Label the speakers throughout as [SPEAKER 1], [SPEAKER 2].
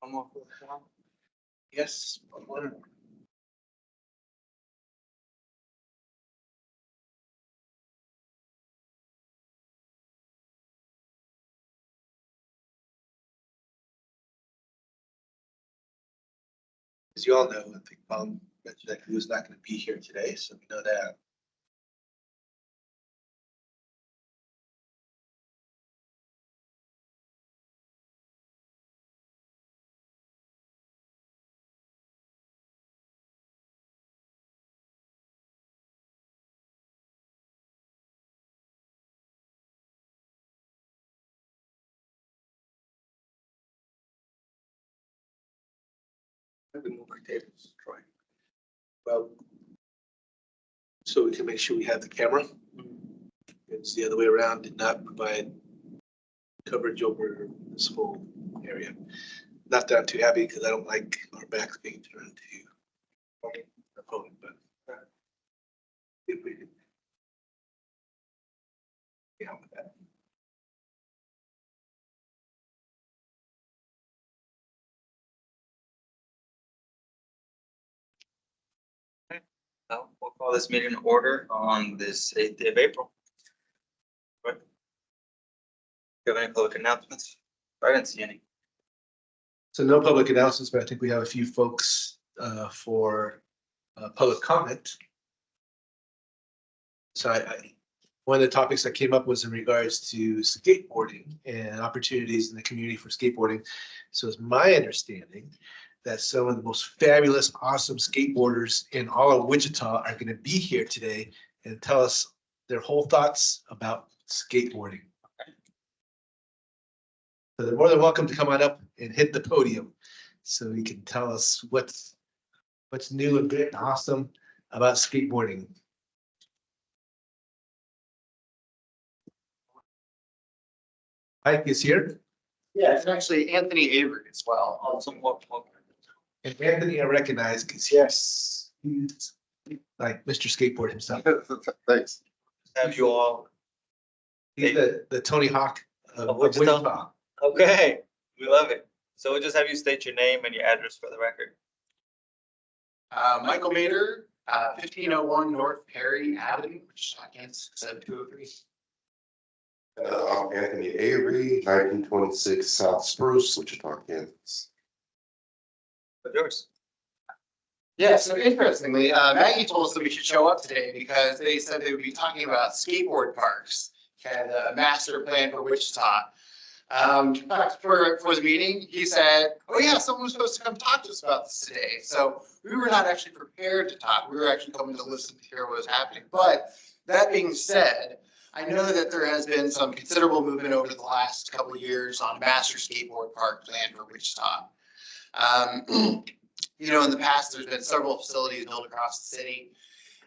[SPEAKER 1] One more for the call.
[SPEAKER 2] Yes. One. As you all know, I think Bob mentioned that he was not going to be here today, so we know that. We move our tables, Troy. Well, so we can make sure we have the camera. It's the other way around, did not provide coverage over this whole area. Not that I'm too happy because I don't like our backs being turned to the opponent, but if we could. Yeah, with that.
[SPEAKER 1] So we'll call this meeting in order on this 8th day of April. Right. Do you have any public announcements? I didn't see any.
[SPEAKER 2] So no public announcements, but I think we have a few folks for public comment. So one of the topics that came up was in regards to skateboarding and opportunities in the community for skateboarding. So it's my understanding that some of the most fabulous, awesome skateboarders in all of Wichita are going to be here today and tell us their whole thoughts about skateboarding. So they're more than welcome to come on up and hit the podium so you can tell us what's new and great and awesome about skateboarding. Mike is here.
[SPEAKER 3] Yeah, it's actually Anthony Avery as well.
[SPEAKER 1] Also, welcome.
[SPEAKER 2] And Anthony, I recognize because yes, he's like Mr. Skateboard himself.
[SPEAKER 3] Thanks.
[SPEAKER 1] Have you all?
[SPEAKER 2] He's the Tony Hawk of
[SPEAKER 1] Wichita.
[SPEAKER 2] Wichita.
[SPEAKER 1] Okay, we love it. So we'll just have you state your name and your address for the record.
[SPEAKER 3] Michael Mader, 1501 North Perry Avenue, Wichita, Kansas, 7203.
[SPEAKER 4] I'm Anthony Avery, 1926 South Spruce, Wichita, Kansas.
[SPEAKER 1] What's yours?
[SPEAKER 3] Yeah, so interestingly, Maggie told us that we should show up today because they said they would be talking about skateboard parks, kind of the master plan for Wichita. For the meeting, he said, oh yeah, someone was supposed to come talk to us about this today. So we were not actually prepared to talk. We were actually coming to listen to hear what was happening. But that being said, I know that there has been some considerable movement over the last couple of years on a master skateboard park plan for Wichita. You know, in the past, there's been several facilities built across the city.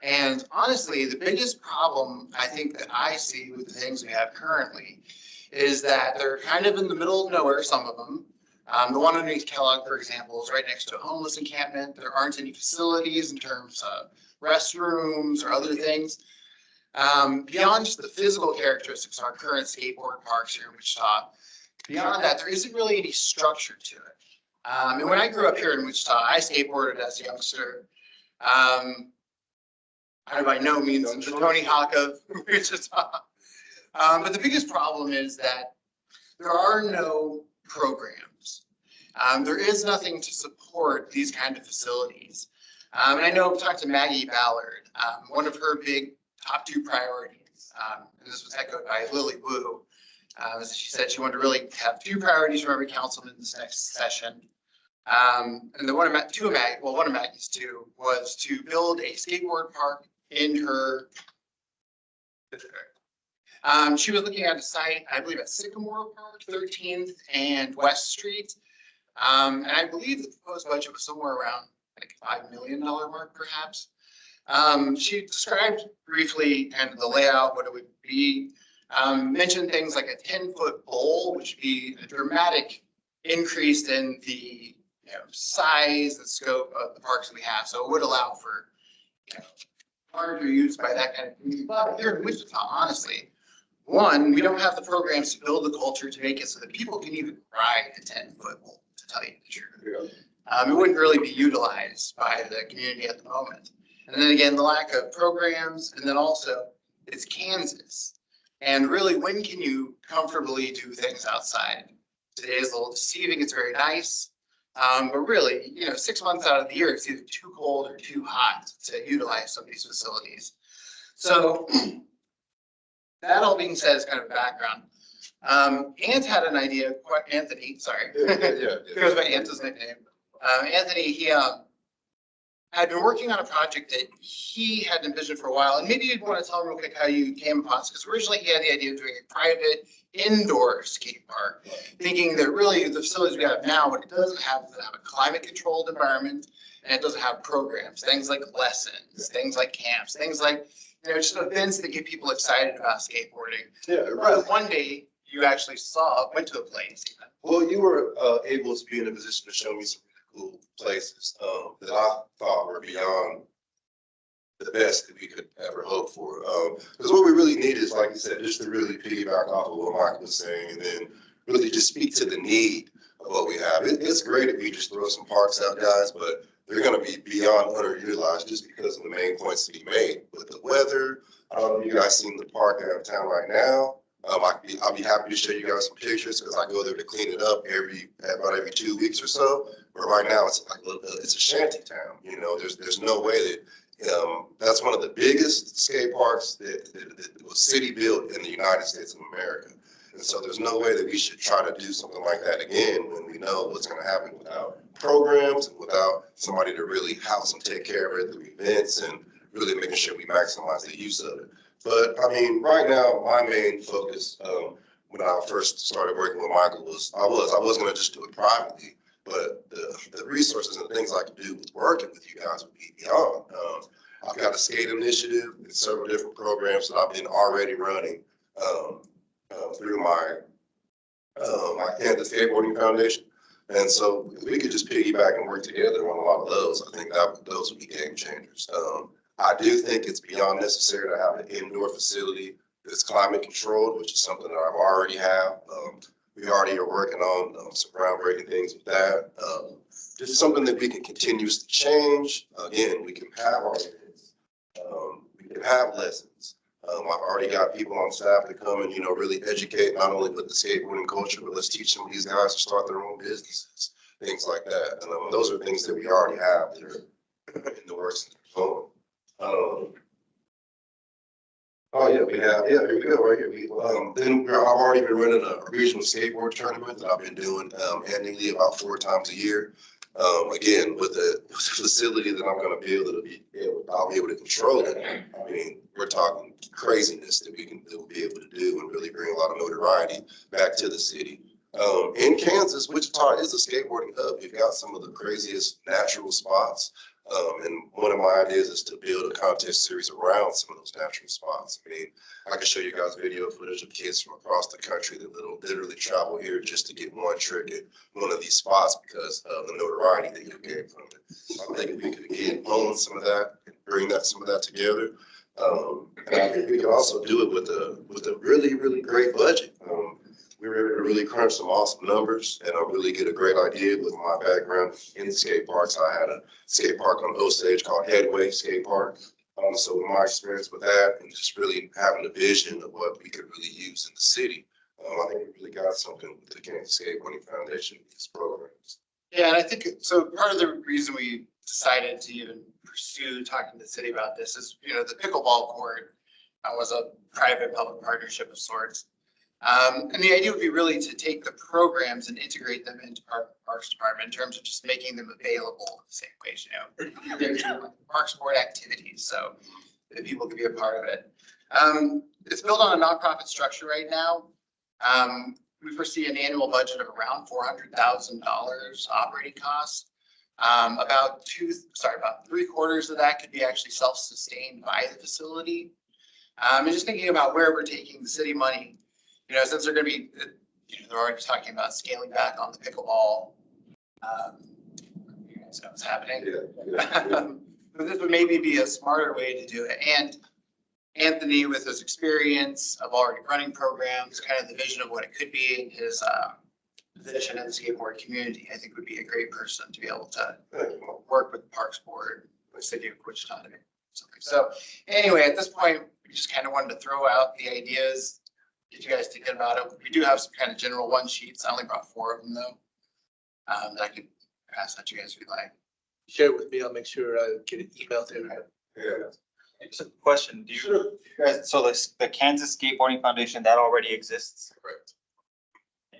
[SPEAKER 3] And honestly, the biggest problem I think that I see with the things we have currently is that they're kind of in the middle of nowhere, some of them. The one underneath Kellogg, for example, is right next to a homeless encampment. There aren't any facilities in terms of restrooms or other things. Beyond just the physical characteristics of our current skateboard parks here in Wichita, beyond that, there isn't really any structure to it. And when I grew up here in Wichita, I skateboarded as a youngster. I by no means the Tony Hawk of Wichita. But the biggest problem is that there are no programs. There is nothing to support these kind of facilities. And I know I've talked to Maggie Ballard, one of her big top two priorities, and this was echoed by Lily Wu. She said she wanted to really have two priorities from every councilman in this next session. And one of Maggie's two was to build a skateboard park in her district. She was looking at a site, I believe at Sycamore Park, 13th and West Street. And I believe the proposed budget was somewhere around like $5 million mark, perhaps. She described briefly kind of the layout, what it would be, mentioned things like a 10-foot bowl, which would be a dramatic increase in the size and scope of the parks we have. So it would allow for larger use by that kind of community. But here in Wichita, honestly, one, we don't have the programs to build the culture to make it so that people can even ride a 10-foot bowl. to tell you the truth. It wouldn't really be utilized by the community at the moment. And then again, the lack of programs, and then also it's Kansas. And really, when can you comfortably do things outside? Today is a little deceiving. It's very nice. But really, 6 months out of the year, it's either too cold or too hot to utilize some of these facilities. So that all being said is kind of background. Ant had an idea, Anthony, sorry. Goes by Ant's nickname. Anthony, he had been working on a project that he had envisioned for a while, and maybe you'd want to tell him real quick how you came upon this, because originally he had the idea of doing a private indoor skate park, thinking that really the facilities we have now, what it doesn't have is have a climate controlled environment, and it doesn't have programs, things like lessons, things like camps, things like, just events that get people excited about skateboarding.
[SPEAKER 4] Yeah,
[SPEAKER 3] But one day you actually went to a place.
[SPEAKER 4] Well, you were able to be in a position to show me some really cool places that I thought were beyond the best that we could ever hope for. Because what we really need is, like you said, just to really piggyback off of what Mike was saying, and then really just speak to the need of what we have. It's great if we just throw some parks out, guys, but they're going to be beyond underutilized just because of the main points to be made. With the weather, I don't know if you guys seen the park downtown right now. I'll be happy to show you guys some pictures because I go there to clean it up about every 2 weeks or so. But right now it's like it's a shanty town. There's no way that that's one of the biggest skate parks that was city built in the United States of America. And so there's no way that we should try to do something like that again when we know what's going to happen without programs and without somebody to really house and take care of it through events and really making sure we maximize the use of it. But I mean, right now, my main focus when I first started working with Michael was I was going to just do it privately, but the resources and things I could do with working with you guys would be beyond. I've got a skate initiative and several different programs that I've been already running through my Kansas Skateboarding Foundation. And so if we could just piggyback and work together on a lot of those, I think those would be game changers. I do think it's beyond necessary to have an indoor facility that's climate controlled, which is something that I've already have. We already are working on some groundbreaking things with that. Just something that we can continuously change. Again, we can have our events. We can have lessons. I've already got people on staff to come and, really educate not only with the skateboarding culture, but let's teach some of these guys to start their own businesses, things like that. And those are things that we already have that are in the works. Here we go, right here. I've already been running a regional skateboard tournament that I've been doing annually about 4 times a year. Again, with the facility that I'm going to build, I'll be able to control it. I mean, we're talking craziness that we'll be able to do and really bring a lot of notoriety back to the city. In Kansas, Wichita is a skateboarding hub. You've got some of the craziest natural spots. And one of my ideas is to build a contest series around some of those natural spots. I mean, I can show you guys video footage of kids from across the country that literally travel here just to get one trick at one of these spots because of the notoriety that you get from it. So I think if we could again own some of that and bring some of that together. And I think we can also do it with a really, really great budget. We were able to really crunch some awesome numbers and really get a great idea with my background in skate parks. I had a skate park on Osage called Headway Skate Park. So with my experience with that and just really having a vision of what we could really use in the city, I think we really got something with the Kansas Skateboarding Foundation with these programs.
[SPEAKER 3] Yeah, and I think so. Part of the reason we decided to even pursue talking to the city about this is, the pickleball court was a private public partnership of sorts. And the idea would be really to take the programs and integrate them into Parks Department in terms of just making them available the same way, Parks Board activities, so that people can be a part of it. It's built on a nonprofit structure right now. We foresee an annual budget of around $400,000 operating costs. About 3/4 of that could be actually self-sustained by the facility. And just thinking about where we're taking the city money, since they're going to be, they're already talking about scaling back on the pickleball. You guys know what's happening.
[SPEAKER 4] Yeah.
[SPEAKER 3] But this would maybe be a smarter way to do it. And Anthony, with his experience of already running programs, kind of the vision of what it could be, and his position in the skateboard community. I think would be a great person to be able to
[SPEAKER 4] Thank you.
[SPEAKER 3] work with the Parks Board, the city of Wichita. To do something. So anyway, at this point, we just kind of wanted to throw out the ideas, get you guys thinking about it. We do have some kind of general one sheets. I only brought 4 of them though. That I could pass that to you guys if you'd like.
[SPEAKER 2] Share it with me. I'll make sure I get an email to everybody.
[SPEAKER 4] Yeah.
[SPEAKER 1] Just a question, do you guys, so the Kansas Skateboarding Foundation, that already exists?
[SPEAKER 4] Correct.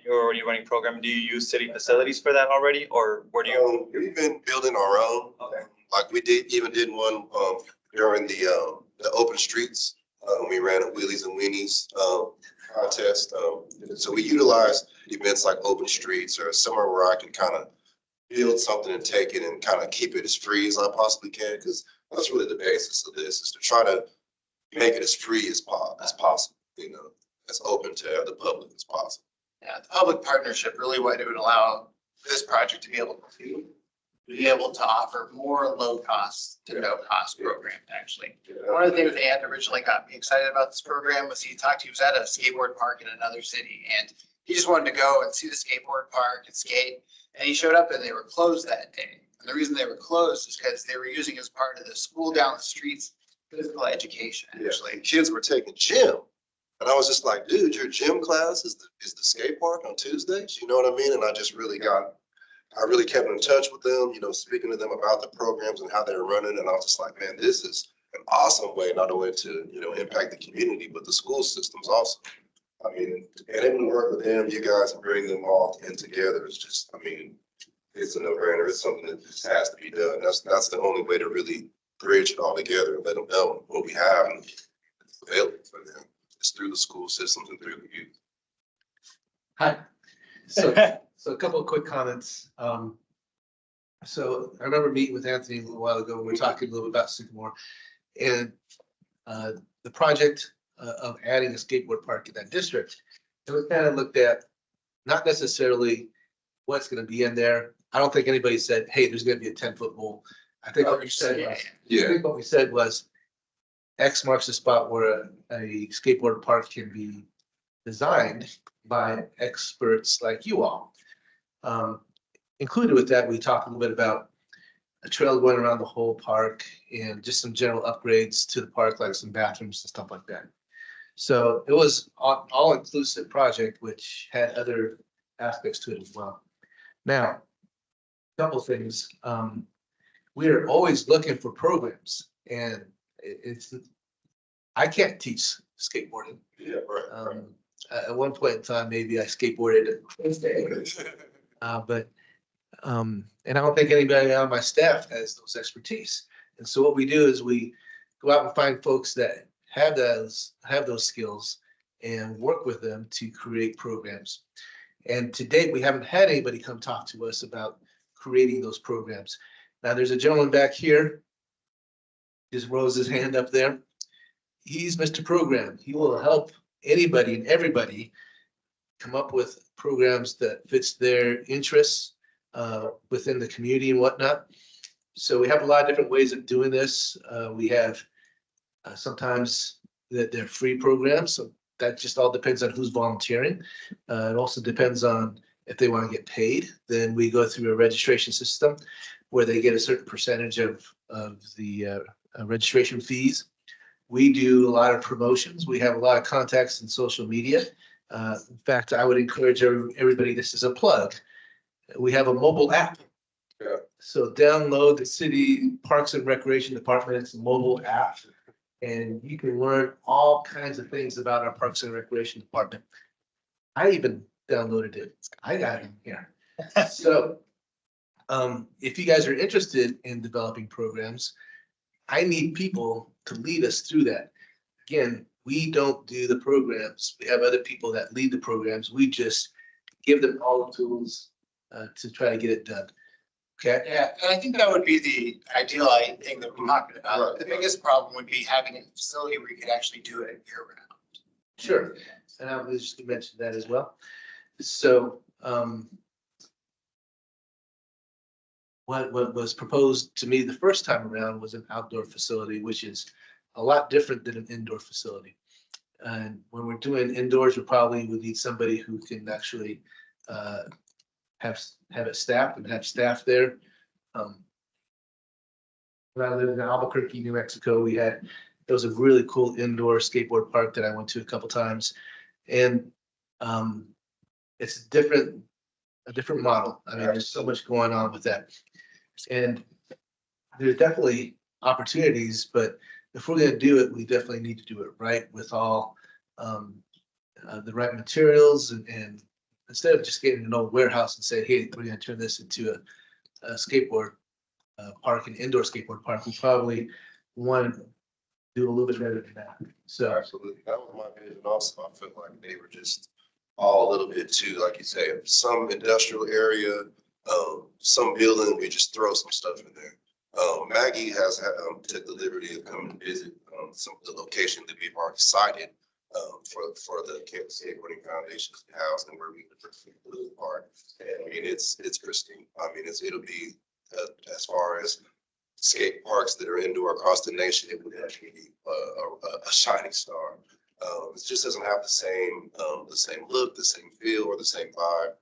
[SPEAKER 1] You're already running program, do you use city facilities for that already, or where do you?
[SPEAKER 4] We've been building our own.
[SPEAKER 1] Okay.
[SPEAKER 4] Like we did one during the open streets. We ran a wheelies and weenies contest. So we utilize events like open streets or somewhere where I can kind of build something and take it and kind of keep it as free as I possibly can, because that's really the basis of this, is to try to make it as free as possible, you know, as open to the public as possible.
[SPEAKER 3] Yeah, the public partnership, really what it would allow this project to be able to do, be able to offer more low cost to no cost program, actually. One of the things Ed originally got me excited about this program was he was at a skateboard park in another city, and he just wanted to go and see the skateboard park and skate. And he showed up and they were closed that day. And the reason they were closed is because they were using as part of the school down the streets physical education, actually.
[SPEAKER 4] And kids were taking gym. And I was just like, dude, your gym class is the skate park on Tuesdays, you know what I mean? And I really kept in touch with them, you know, speaking to them about the programs and how they're running. And I was just like, man, this is an awesome way not only to, you know, impact the community, but the school systems also. I mean, and able to work with them, you guys, and bring them all in together is just, I mean, it's a no-brainer. It's something that just has to be done. That's the only way to really bridge it all together and let them know what we have and it's available for them. It's through the school systems and through the youth.
[SPEAKER 2] Hi. So a couple of quick comments. So I remember meeting with Anthony a little while ago. We were talking a little bit about Sycamore and the project of adding a skateboard park in that district. It was kind of looked at, not necessarily what's going to be in there. I don't think anybody said, hey, there's going to be a 10-foot bowl. I think what we said was, I think what we said was X marks the spot where a skateboard park can be designed by experts like you all. Included with that, we talked a little bit about a trail going around the whole park and just some general upgrades to the park, like some bathrooms and stuff like that. So it was an all-inclusive project, which had other aspects to it as well. Now, a couple things. We are always looking for programs, and I can't teach skateboarding.
[SPEAKER 4] Yeah, right.
[SPEAKER 2] At one point in time, maybe I skateboarded, and I don't think anybody on my staff has those expertise. And so what we do is we go out and find folks that have those skills and work with them to create programs. And to date, we haven't had anybody come talk to us about creating those programs. Now, there's a gentleman back here, just rose his hand up there. He's Mr. Program. He will help anybody and everybody come up with programs that fits their interests within the community and whatnot. So we have a lot of different ways of doing this. We have sometimes that they're free programs, so that just all depends on who's volunteering. It also depends on if they want to get paid. Then we go through a registration system where they get a certain percentage of the registration fees. We do a lot of promotions. We have a lot of contacts in social media. In fact, I would encourage everybody, this is a plug. We have a mobile app.
[SPEAKER 4] Yeah.
[SPEAKER 2] So download the city Parks and Recreation Department's mobile app, and you can learn all kinds of things about our Parks and Recreation Department. I even downloaded it. I got it in here. So if you guys are interested in developing programs, I need people to lead us through that. Again, we don't do the programs. We have other people that lead the programs. We just give them all the tools to try to get it done. Okay.
[SPEAKER 3] Yeah, and I think that would be the ideal thing that we're talking about.
[SPEAKER 4] Right.
[SPEAKER 3] The biggest problem would be having a facility where you could actually do it year round.
[SPEAKER 2] Sure. And I was just to mention that as well. So what was proposed to me the first time around was an outdoor facility, which is a lot different than an indoor facility. And when we're doing indoors, we probably would need somebody who can actually have it staffed and have staff there. When I lived in Albuquerque, New Mexico, there was a really cool indoor skateboard park that I went to a couple times. And it's a different model. I mean, there's so much going on with that. And there's definitely opportunities, but if we're gonna do it, we definitely need to do it right with all the right materials and instead of just getting an old warehouse and say, hey, we're gonna turn this into a skateboard park, an indoor skateboard park, we probably want to do a little bit better than that. So
[SPEAKER 4] Absolutely. That was my vision also. I felt like they were just all a little bit too, like you say, some industrial area, some building, we just throw some stuff in there. Maggie has took the liberty of coming to visit some of the locations that we've already cited for the Skateboarding Foundation's house and where we live part. And I mean, it's pristine. I mean, it'll be as far as skate parks that are indoor across the nation, it would actually be a shining star. It just doesn't have the same look, the same feel, or the same vibe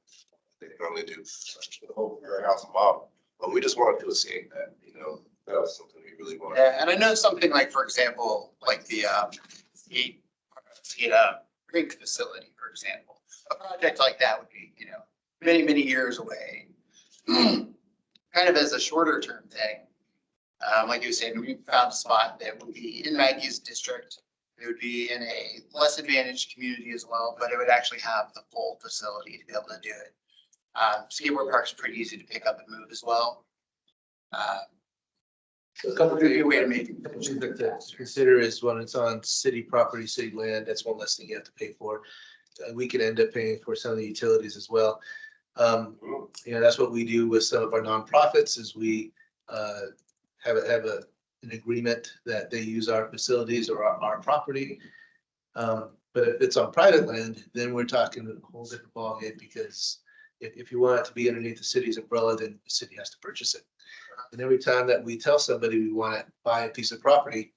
[SPEAKER 4] they normally do. The whole warehouse model, but we just wanted to escape that. You know, that was something we really wanted.
[SPEAKER 3] Yeah, and I know something like, for example, like the skate rink facility, for example. A project like that would be, you know, many, many years away. Kind of as a shorter term thing. Like you were saying, we found a spot that would be in Maggie's district. It would be in a less advantaged community as well, but it would actually have the full facility to be able to do it. Skateboard parks are pretty easy to pick up and move as well.
[SPEAKER 2] a couple
[SPEAKER 3] Would be a way to make
[SPEAKER 2] couple things to consider is when it's on city property, city land, that's one less thing you have to pay for. We could end up paying for some of the utilities as well. You know, that's what we do with some of our nonprofits is we have an agreement that they use our facilities or our property. But if it's on private land, then we're talking a whole different ballgame because if you want it to be underneath the city's umbrella, then the city has to purchase it. And every time that we tell somebody we want to buy a piece of property,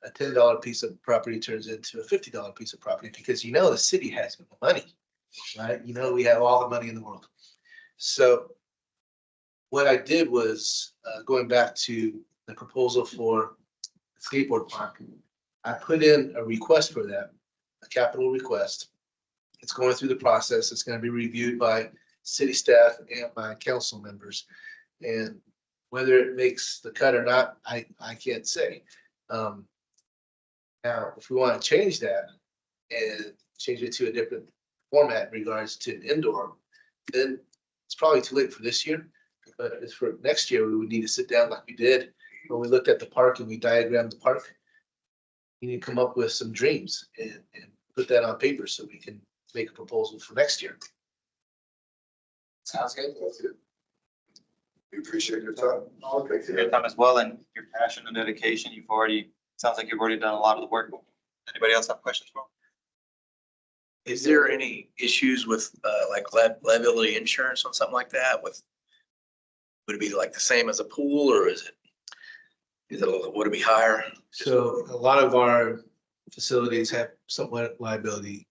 [SPEAKER 2] a $10 piece of property turns into a $50 piece of property because you know the city has money, right? You know we have all the money in the world. So what I did was going back to the proposal for the skateboard park, I put in a request for that, a capital request. It's going through the process. It's going to be reviewed by city staff and by council members. And whether it makes the cut or not, I can't say. Now, if we want to change that and change it to a different format in regards to indoor, then it's probably too late for this year. But as for next year, we would need to sit down like we did when we looked at the park and we diagrammed the park. You need to come up with some dreams and put that on paper so we can make a proposal for next year.
[SPEAKER 3] Sounds good.
[SPEAKER 4] That's it. We appreciate your time.
[SPEAKER 1] For your time as well and your passion and dedication. Sounds like you've already done a lot of the work. Anybody else have questions for him?
[SPEAKER 5] Is there any issues with like liability insurance on something like that with, would it be like the same as a pool or would it be higher?
[SPEAKER 2] So a lot of our facilities have somewhat liability.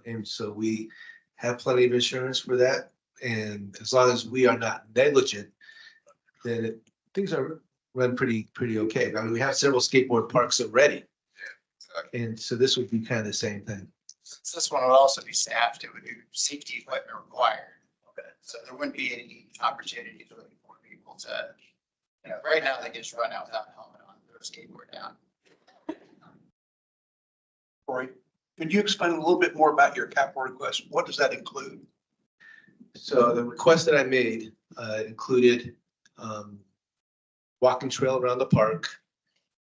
[SPEAKER 2] And so we have plenty of insurance for that. And as long as we are not negligent, then things are run pretty okay. I mean, we have several skateboard parks already. And so this would be kind of the same thing.
[SPEAKER 3] Since this one would also be staffed, it would be safety equipment required.
[SPEAKER 5] Okay.
[SPEAKER 3] So there wouldn't be any opportunities really for people to, you know, right now they can just run out without a helmet on, their skateboard down.
[SPEAKER 6] Corey, could you explain a little bit more about your capital request? What does that include?
[SPEAKER 2] So the request that I made included walking trail around the park,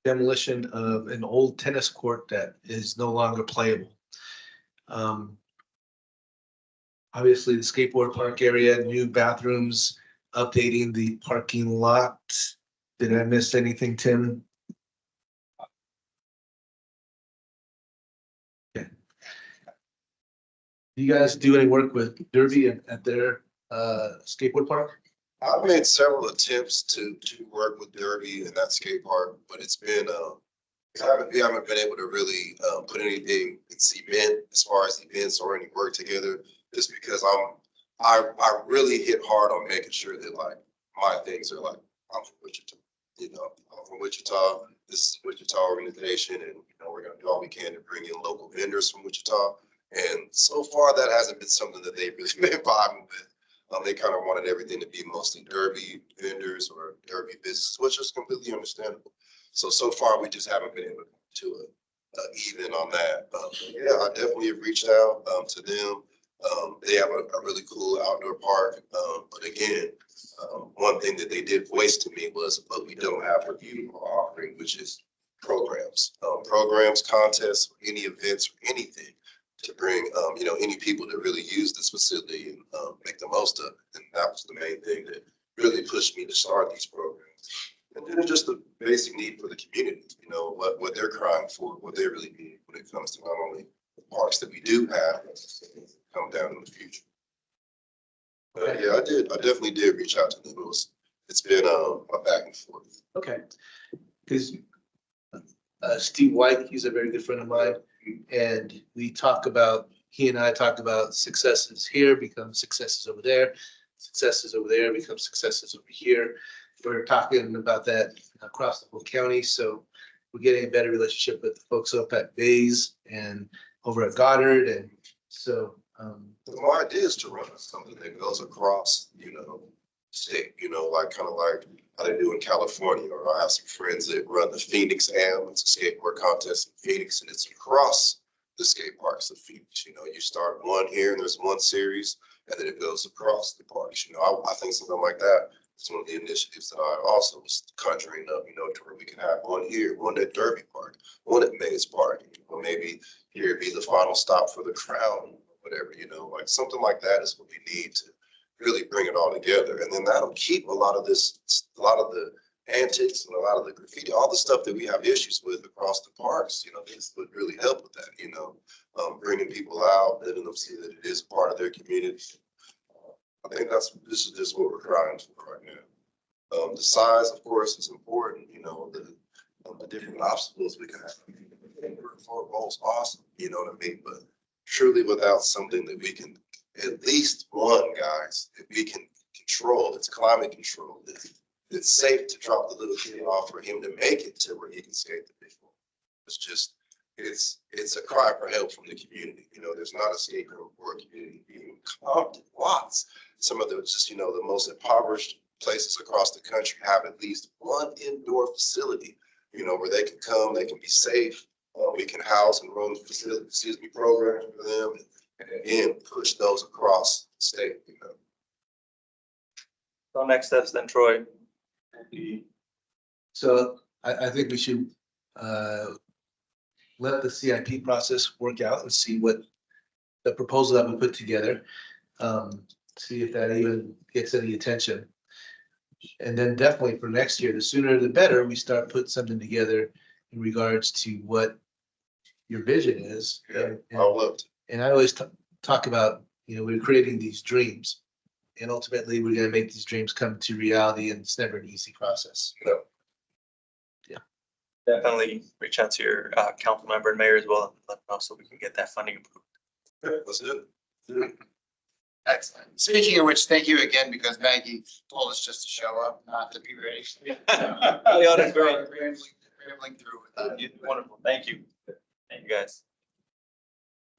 [SPEAKER 2] demolition of an old tennis court that is no longer playable. Obviously the skateboard park area, new bathrooms, updating the parking lot. Did I miss anything, Tim? Okay. Do you guys do any work with Derby at their skateboard park?
[SPEAKER 4] I've made several attempts to work with Derby and that skate park, but it's been, we haven't been able to really put anything in cement as far as events or any work together, just because I really hit hard on making sure that like my things are like, I'm from Wichita, I'm from Wichita. This is a Wichita organization, and we're gonna do all we can to bring in local vendors from Wichita. And so far, that hasn't been something that they've really been vibing with. They kind of wanted everything to be mostly Derby vendors or Derby business, which is completely understandable. So far, we just haven't been able to even on that. Yeah, I definitely have reached out to them. They have a really cool outdoor park. But again, one thing that they did voice to me was, but we don't have what you are offering, which is programs, contests, any events, or anything to bring, any people to really use this facility and make the most of it. And that was the main thing that really pushed me to start these programs. And then just the basic need for the community, what they're crying for, what they really need when it comes to not only the parks that we do have, but come down in the future. But yeah, I definitely did reach out to them. It's been a back and forth.
[SPEAKER 2] Okay. Because Steve White, he's a very good friend of mine, and he and I talked about successes here become successes over there, successes over there become successes over here. We're talking about that across the whole county, so we're getting a better relationship with the folks up at Bays and over at Goddard, and so.
[SPEAKER 4] My idea is to run something that goes across, state, like kind of like how they do in California, or I have some friends that run the Phoenix Am. It's a skateboard contest in Phoenix, and it's across the skate parks of Phoenix. You start one here and there's one series, and then it goes across the parks. I think something like that is one of the initiatives that I also was conjuring up, to where we can have one here, one at Derby Park, one at Mays Park, maybe here be the final stop for the Crown, whatever, like something like that is what we need to really bring it all together. And then that'll keep a lot of the antics and a lot of the graffiti, all the stuff that we have issues with across the parks, this would really help with that, bringing people out, letting them see that it is part of their community. I think this is just what we're trying for right now. The size, of course, is important, the different obstacles we can have. For goals, awesome, you know what I mean? But truly without something that we can, at least one, guys, if we can control, it's climate control, it's safe to drop the little kid off for him to make it to where he can skate the big one. It's a cry for help from the community. There's not a skate or community, even Compton, Watts, some of the just, the most impoverished places across the country have at least one indoor facility, where they can come, they can be safe. We can house and run programs for them, and again, push those across the state,
[SPEAKER 1] So next steps then, Troy.
[SPEAKER 2] So I think we should let the CIP process work out and see what the proposal that we put together, see if that even gets any attention. And then definitely for next year, the sooner the better, we start putting something together in regards to what your vision is.
[SPEAKER 4] Yeah, I would love to.
[SPEAKER 2] And I always talk about, we're creating these dreams, and ultimately we're going to make these dreams come to reality, and it's never an easy process.
[SPEAKER 4] No.
[SPEAKER 2] Yeah.
[SPEAKER 1] Definitely reach out to your council member and mayor as well, and let them know so we can get that funding approved.
[SPEAKER 4] Yeah, let's do it.
[SPEAKER 3] Excellent. Speaking of which, thank you again, because Maggie told us just to show up, not to be ready.
[SPEAKER 1] Yeah, that's great.
[SPEAKER 3] Rambling through with that.
[SPEAKER 1] Wonderful, thank you. Thank you, guys.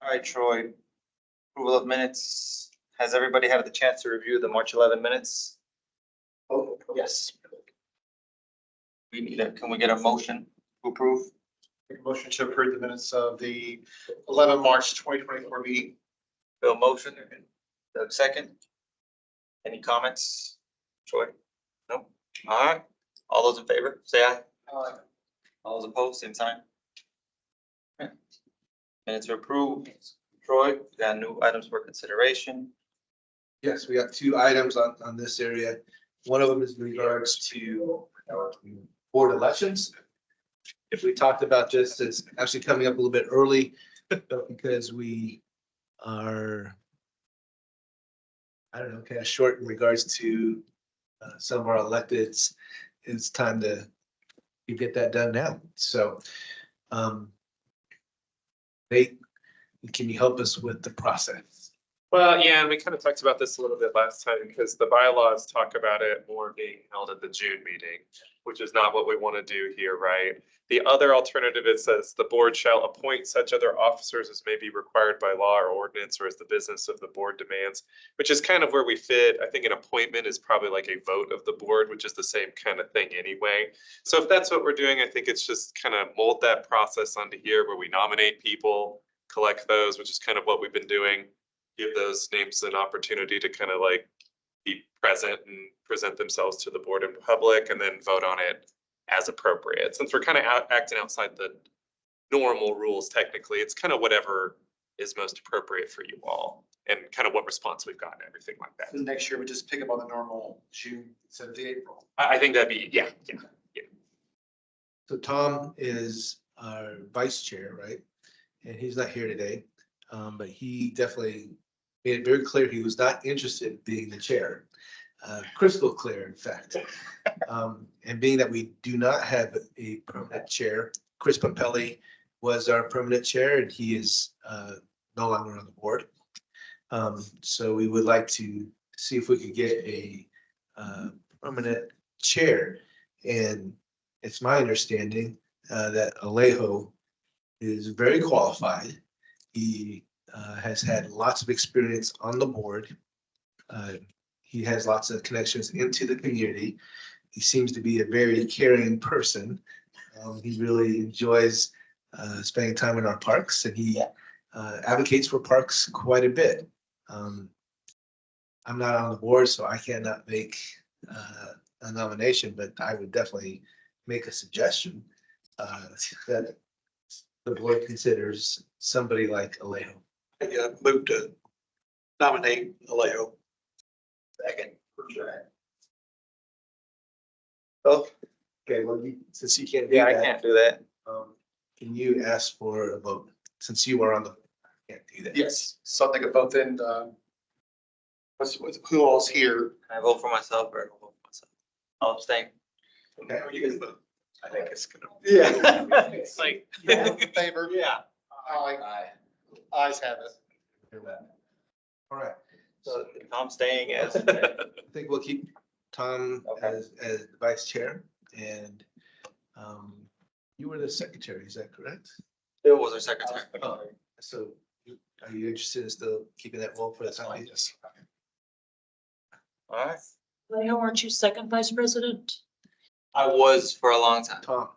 [SPEAKER 1] All right, Troy, approval of minutes. Has everybody had the chance to review the March 11 minutes?
[SPEAKER 2] Oh,
[SPEAKER 1] Yes. Can we get a motion to approve?
[SPEAKER 3] Make a motion to approve the minutes of the 11 March 2024 meeting.
[SPEAKER 1] Bill motion. Doug second. Any comments? Troy? Nope. All right. All those in favor, say aye. All those opposed, same sign. Okay. Minutes are approved. Troy, we got new items for consideration.
[SPEAKER 2] yes, we got two items on this area. One of them is in regards to board elections. If we talked about this, it's actually coming up a little bit early, but because we are, I don't know, kind of short in regards to some of our electeds, it's time to get that done now. So Nate, can you help us with the process?
[SPEAKER 7] Well, yeah, and we kind of talked about this a little bit last time because the bylaws talk about it more being held at the June meeting, which is not what we want to do here, right? The other alternative, it says the board shall appoint such other officers as may be required by law or ordinance or as the business of the board demands, which is kind of where we fit. I think an appointment is probably like a vote of the board, which is the same kind of thing anyway. So if that's what we're doing, I think it's just kind of mold that process onto here where we nominate people, collect those, which is kind of what we've been doing. Give those names an opportunity to kind of like be present and present themselves to the board in public and then vote on it as appropriate. Since we're kind of acting outside the normal rules, technically, it's kind of whatever is most appropriate for you all and kind of what response we've gotten, everything like that.
[SPEAKER 3] So next year we just pick up on the normal June instead of the April.
[SPEAKER 7] I think that'd be, yeah.
[SPEAKER 2] So Tom is our vice chair, right? And he's not here today, but he definitely made it very clear he was not interested in being the chair. Crystal clear, in fact. And being that we do not have a permanent chair, Chris Pompelli was our permanent chair and he is no longer on the board. So we would like to see if we could get a permanent chair. And it's my understanding that Alejo is very qualified. He has had lots of experience on the board. He has lots of connections into the community. He seems to be a very caring person. He really enjoys spending time in our parks and he advocates for parks quite a bit. I'm not on the board, so I cannot make a nomination, but I would definitely make a suggestion that the board considers somebody like Alejo.
[SPEAKER 6] Yeah, move to nominate Alejo.
[SPEAKER 1] Second.
[SPEAKER 2] Oh, okay, well, since you can't do
[SPEAKER 1] Yeah, I
[SPEAKER 2] that,
[SPEAKER 1] can't do that.
[SPEAKER 2] can you ask for a vote? Since you are on the, can't do that.
[SPEAKER 3] Yes, so they could vote in, who all's here?
[SPEAKER 1] Can I vote for myself or vote for myself? I'll abstain.
[SPEAKER 2] Okay.
[SPEAKER 7] I think it's gonna.
[SPEAKER 1] Yeah.
[SPEAKER 7] It's like.
[SPEAKER 3] In favor?
[SPEAKER 1] Yeah.
[SPEAKER 3] Aye. Ayes have it.
[SPEAKER 2] All right,
[SPEAKER 1] So Tom's staying as.
[SPEAKER 2] I think we'll keep Tom
[SPEAKER 1] Okay.
[SPEAKER 2] as the vice chair and you were the secretary, is that correct?
[SPEAKER 1] Bill was our secretary.
[SPEAKER 2] Oh. So are you interested in still keeping that role for the time? being?
[SPEAKER 3] Yes.
[SPEAKER 1] All right.
[SPEAKER 8] Leo, aren't you second vice president?
[SPEAKER 1] I was for a long time.
[SPEAKER 2] Tom,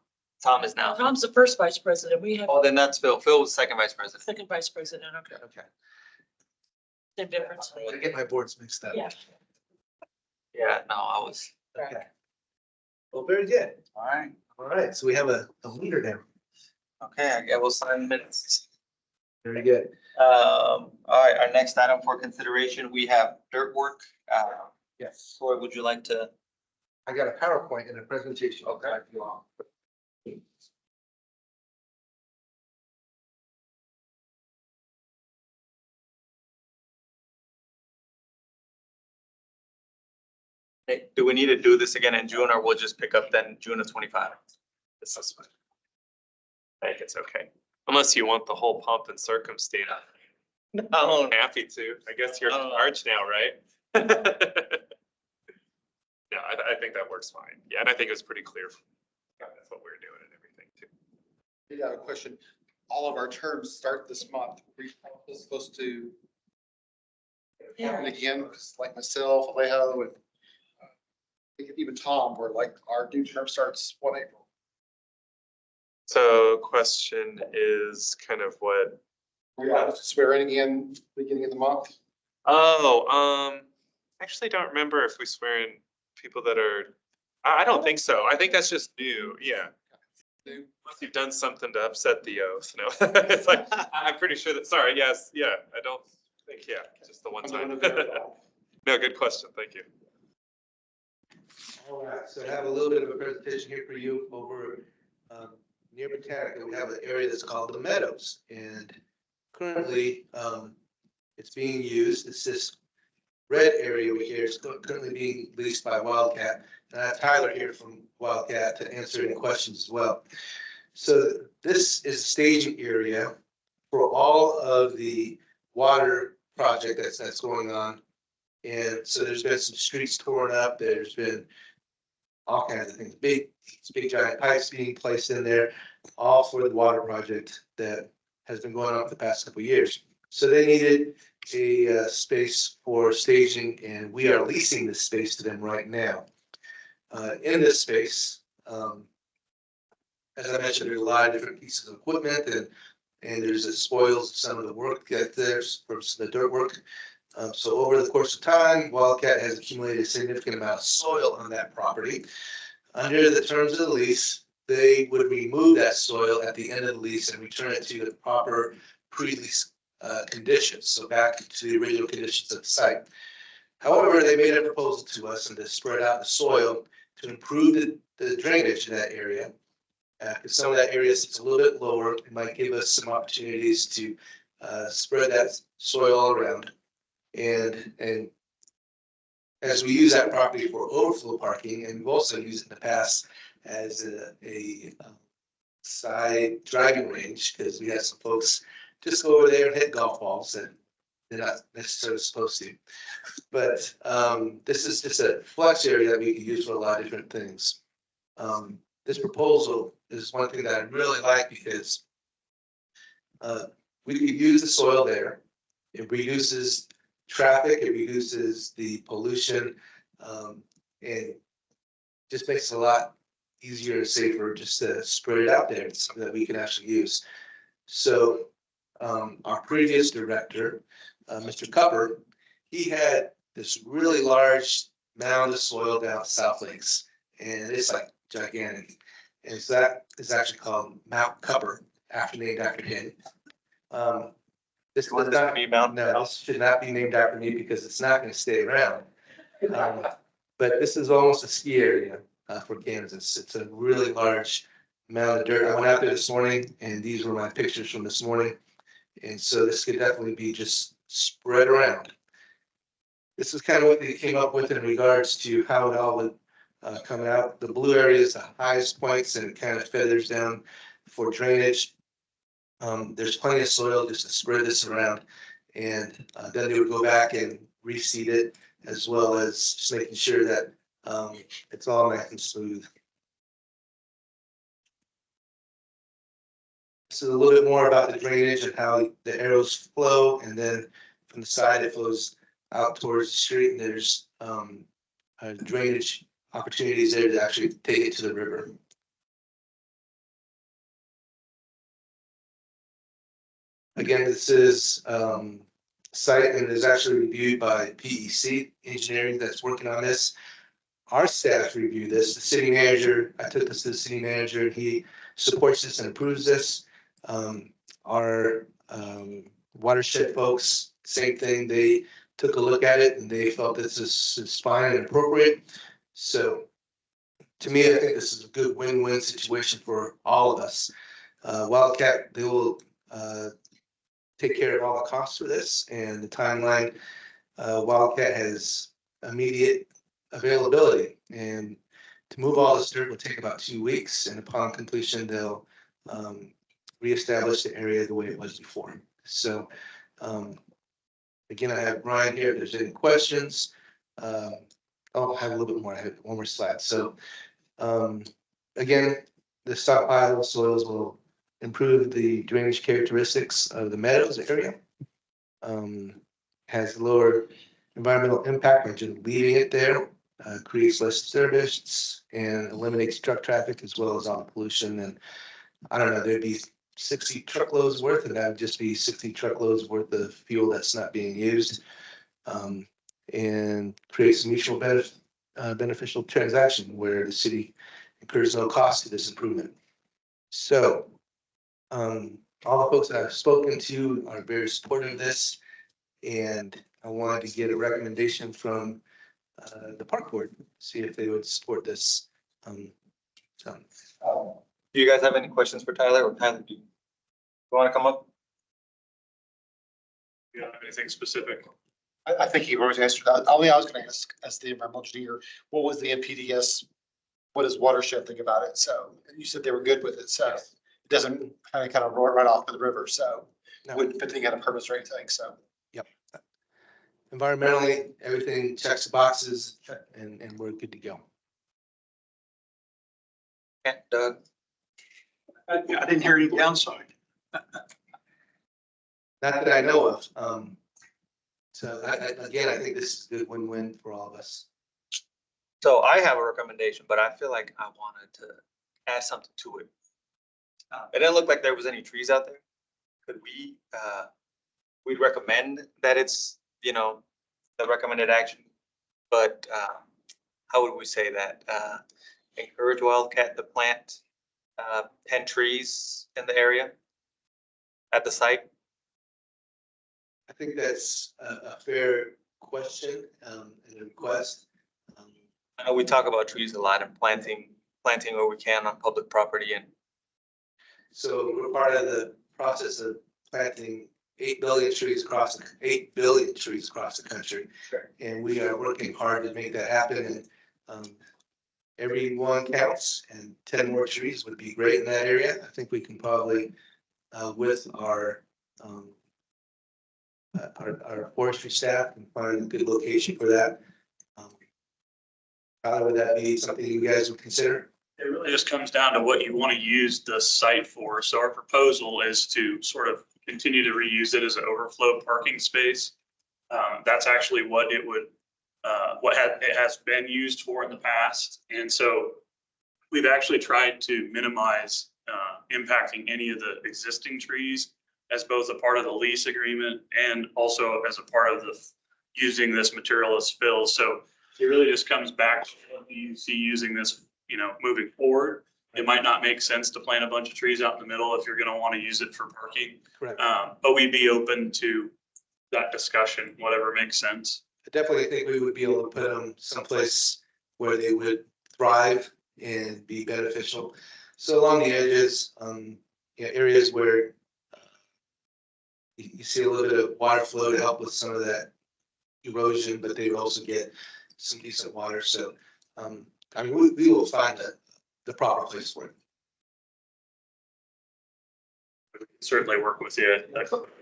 [SPEAKER 1] Tom is now.
[SPEAKER 8] Tom's the first vice president. We have
[SPEAKER 1] Oh, then that's Phil. Phil was second vice president.
[SPEAKER 8] second vice president. Okay,
[SPEAKER 2] okay.
[SPEAKER 8] same difference.
[SPEAKER 2] I get my boards mixed up.
[SPEAKER 8] Yeah.
[SPEAKER 1] Yeah, no, I was.
[SPEAKER 2] Okay. Well, very good.
[SPEAKER 1] All right.
[SPEAKER 2] All right, so we have a leader now.
[SPEAKER 1] Okay, I guess we'll sign minutes.
[SPEAKER 2] Very good.
[SPEAKER 1] All right, our next item for consideration, we have dirt work.
[SPEAKER 2] Yes.
[SPEAKER 1] Troy, would you like to?
[SPEAKER 2] I got a PowerPoint and a presentation.
[SPEAKER 1] Okay. Hey, do we need to do this again in June or we'll just pick up then June of 25?
[SPEAKER 7] This is fine. I think it's okay. Unless you want the whole pomp and circumstance.
[SPEAKER 1] No.
[SPEAKER 7] I'm happy to. I guess you're in
[SPEAKER 1] Oh.
[SPEAKER 7] charge now, right? Yeah, I think that works fine. Yeah, and I think it was pretty clear. That's what we were doing and everything too.
[SPEAKER 3] I got a question. All of our terms start this month. We supposed to happen again, because like myself, Alejo, and I think even Tom, where like our new term starts 1 April.
[SPEAKER 7] So question is kind of what,
[SPEAKER 3] We have to swear in again beginning of the month.
[SPEAKER 7] actually don't remember if we swear in people that are, I don't think so. I think that's just new. Yeah.
[SPEAKER 3] New.
[SPEAKER 7] Unless you've done something to upset the oath. No, it's like, I'm pretty sure that, sorry, yes, yeah, I don't think, yeah, just the one time. No, good question. Thank you.
[SPEAKER 2] All right, so I have a little bit of a presentation here for you over near Botanica. We have an area that's called the Meadows, and currently it's being used. It's this red area over here. It's currently being leased by Wildcat. And I have Tyler here from Wildcat to answer any questions as well. So this is a staging area for all of the water project that's going on. And so there's been some streets torn up. There's been all kinds of things, big giant pipes being placed in there, all for the water project that has been going on for the past couple of years. So they needed a space for staging, and we are leasing this space to them right now. In this space, as I mentioned, there's a lot of different pieces of equipment, and there's the spoils of some of the work that there's from the dirt work. So over the course of time, Wildcat has accumulated a significant amount of soil on that property. Under the terms of the lease, they would remove that soil at the end of the lease and return it to the proper pre-lease conditions, so back to the original conditions of the site. However, they made a proposal to us and to spread out the soil to improve the drainage in that area. Because some of that area sits a little bit lower, it might give us some opportunities to spread that soil all around. And as we use that property for overflow parking, and we've also used it in the past as a side driving range, because we had some folks just go over there and hit golf balls, and they're not necessarily supposed to. But this is just a flex area that we can use for a lot of different things. This proposal is one thing that I really like, because we could use the soil there. It reduces traffic, it reduces the pollution, and just makes it a lot easier and safer just to spread it out there. It's something that we can actually use. So our previous director, Mr. Cupper, he had this really large mound of soil down at South Lakes, and it's like gigantic. And so that is actually called Mount Cupper, named after him. This
[SPEAKER 1] You want
[SPEAKER 2] does
[SPEAKER 1] this to
[SPEAKER 2] not
[SPEAKER 1] be Mount?
[SPEAKER 2] No, this should not be named after me, because it's not going to stay around. But this is almost a ski area for Kansas. It's a really large mound of dirt. I went out there this morning, and these were my pictures from this morning. And so this could definitely be just spread around. This is kind of what they came up with in regards to how it all would come out. The blue area is the highest points, and it kind of feathers down for drainage. There's plenty of soil just to spread this around, and then they would go back and reseed it, as well as just making sure that it's all nice and smooth. So a little bit more about the drainage and how the arrows flow, and then from the side it flows out towards the street, and there's drainage opportunities there to actually take it to the river. Again, this is site, and it is actually reviewed by PEC Engineering that's working on this. Our staff review this. The city manager, I took this to the city manager, and he supports this and approves this. Our watershed folks, same thing. They took a look at it, and they felt this is fine and appropriate. So to me, I think this is a good win-win situation for all of us. Wildcat, they will take care of all the costs for this, and the timeline. Wildcat has immediate availability, and to move all this dirt will take about 2 weeks, and upon completion, they'll reestablish the area the way it was before. So again, I have Brian here. If there's any questions, I'll have a little bit more. I have one more slide. So again, the stockpile soils will improve the drainage characteristics of the meadows area. Has lower environmental impact by just leaving it there. Creates less disturbance and eliminates truck traffic, as well as all the pollution. And I don't know, there'd be 60 truckloads worth, and that would just be 60 truckloads worth of fuel that's not being used. And creates a mutual beneficial transaction where the city incurs no cost to this improvement. So all the folks that I've spoken to are very supportive of this, and I wanted to get a recommendation from the park board, see if they would support this. So.
[SPEAKER 1] Do you guys have any questions for Tyler, or Tyler, do you want to come up?
[SPEAKER 7] You don't have anything specific?
[SPEAKER 3] I think he already answered that. Only I was gonna ask, as the environmental engineer, what was the NPDS? What does watershed think about it? So you said they were good with it, so
[SPEAKER 2] Yes.
[SPEAKER 3] it doesn't kind of roll right off to the river, so
[SPEAKER 2] No.
[SPEAKER 3] wouldn't fit together purpose or anything, so.
[SPEAKER 2] Yep. environmentally, everything checks the boxes and we're good to go.
[SPEAKER 1] Okay, Doug,
[SPEAKER 6] I didn't hear any downside.
[SPEAKER 2] Not that I know of. So again, I think this is a good win-win for all of us.
[SPEAKER 1] so I have a recommendation, but I feel like I wanted to add something to it. It didn't look like there was any trees out there. Could we, we'd recommend that it's, you know, the recommended action, but, how would we say that? Encourage Wildcat to plant, 10 trees in the area at the site.
[SPEAKER 2] I think that's a fair question and a request.
[SPEAKER 1] I know we talk about trees a lot and planting where we can on public property and
[SPEAKER 2] So we're part of the process of planting 8 billion trees across the country.
[SPEAKER 1] Sure.
[SPEAKER 2] And we are working hard to make that happen. And every one counts, and 10 more trees would be great in that area. I think we can probably, with our forestry staff, and find a good location for that. How would that be something you guys would consider?
[SPEAKER 9] It really just comes down to what you want to use the site for. So our proposal is to sort of continue to reuse it as an overflow parking space. That's actually what it would, it has been used for in the past. And so we've actually tried to minimize impacting any of the existing trees as both a part of the lease agreement and also as a part of the using this material as fill. So it really just comes back to what you see using this, you know, moving forward. It might not make sense to plant a bunch of trees out in the middle if you're going to want to use it for parking.
[SPEAKER 2] Correct.
[SPEAKER 9] But we'd be open to that discussion, whatever makes sense.
[SPEAKER 2] I definitely think we would be able to put them someplace where they would thrive and be beneficial. So along the edges, areas where you see a little bit of water flow to help with some of that erosion, but they would also get some decent water. So, I mean, we will find the proper place for it.
[SPEAKER 9] Certainly work with you.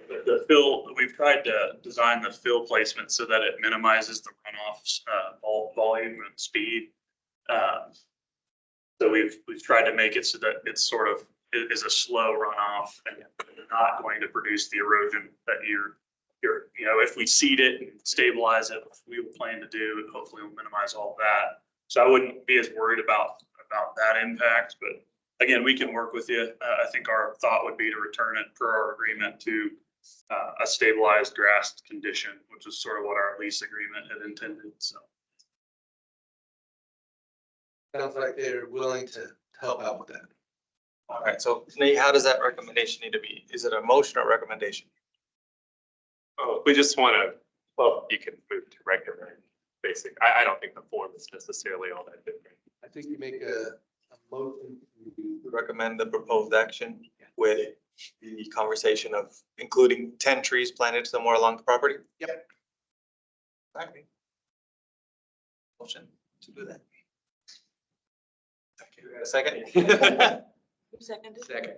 [SPEAKER 9] The fill, we've tried to design the fill placement so that it minimizes the runoff volume and speed. So we've tried to make it so that it's sort of is a slow runoff and not going to produce the erosion that you're, you know, if we seed it and stabilize it, we will plan to do, and hopefully we'll minimize all of that. So I wouldn't be as worried about that impact, but again, we can work with you. I think our thought would be to return it per our agreement to a stabilized grass condition, which is sort of what our lease agreement had intended, so.
[SPEAKER 2] Sounds like they're willing to help out with that.
[SPEAKER 1] all right, so Nate, how does that recommendation need to be? Is it a motion or recommendation?
[SPEAKER 7] Oh, we just want to, well, you can move to regular basic. I don't think the form is necessarily all that different.
[SPEAKER 2] I think you make a motion to
[SPEAKER 1] Recommend the proposed action with the conversation of including 10 trees planted somewhere along the property?
[SPEAKER 2] Yep.
[SPEAKER 1] All right. Motion to do that. Thank you. Got a second?
[SPEAKER 8] Who seconded?
[SPEAKER 5] Second.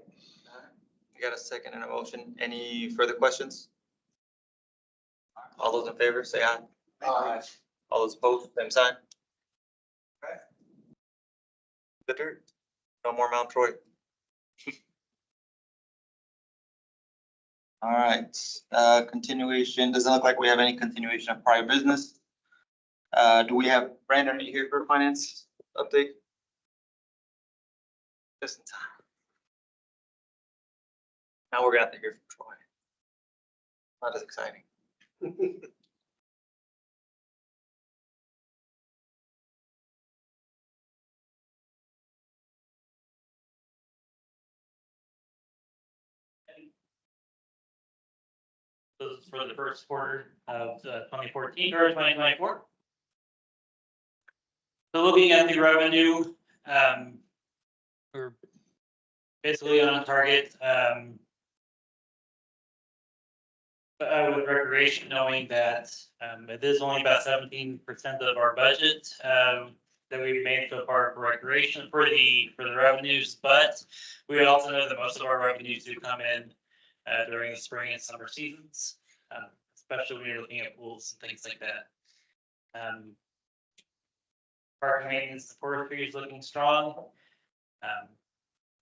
[SPEAKER 1] You got a second and a motion. Any further questions? All those in favor, say aye.
[SPEAKER 3] Aye.
[SPEAKER 1] All those opposed, same sign. Okay. The dirt. No more Mount Troy. All right, continuation. Doesn't look like we have any continuation of prior business. Do we have Brandon, are you here for finance update? Just in time. Now we're gonna have to hear from Troy. Not as exciting.
[SPEAKER 10] This is for the first quarter of 2014 or 2024. So looking at the revenue, we're basically on target. With recreation, knowing that it is only about 17% of our budget that we've made so far for recreation for the revenues, but we also know that most of our revenues do come in during the spring and summer seasons. especially when you're looking at pools and things like that. Park maintenance, and forestry is looking strong,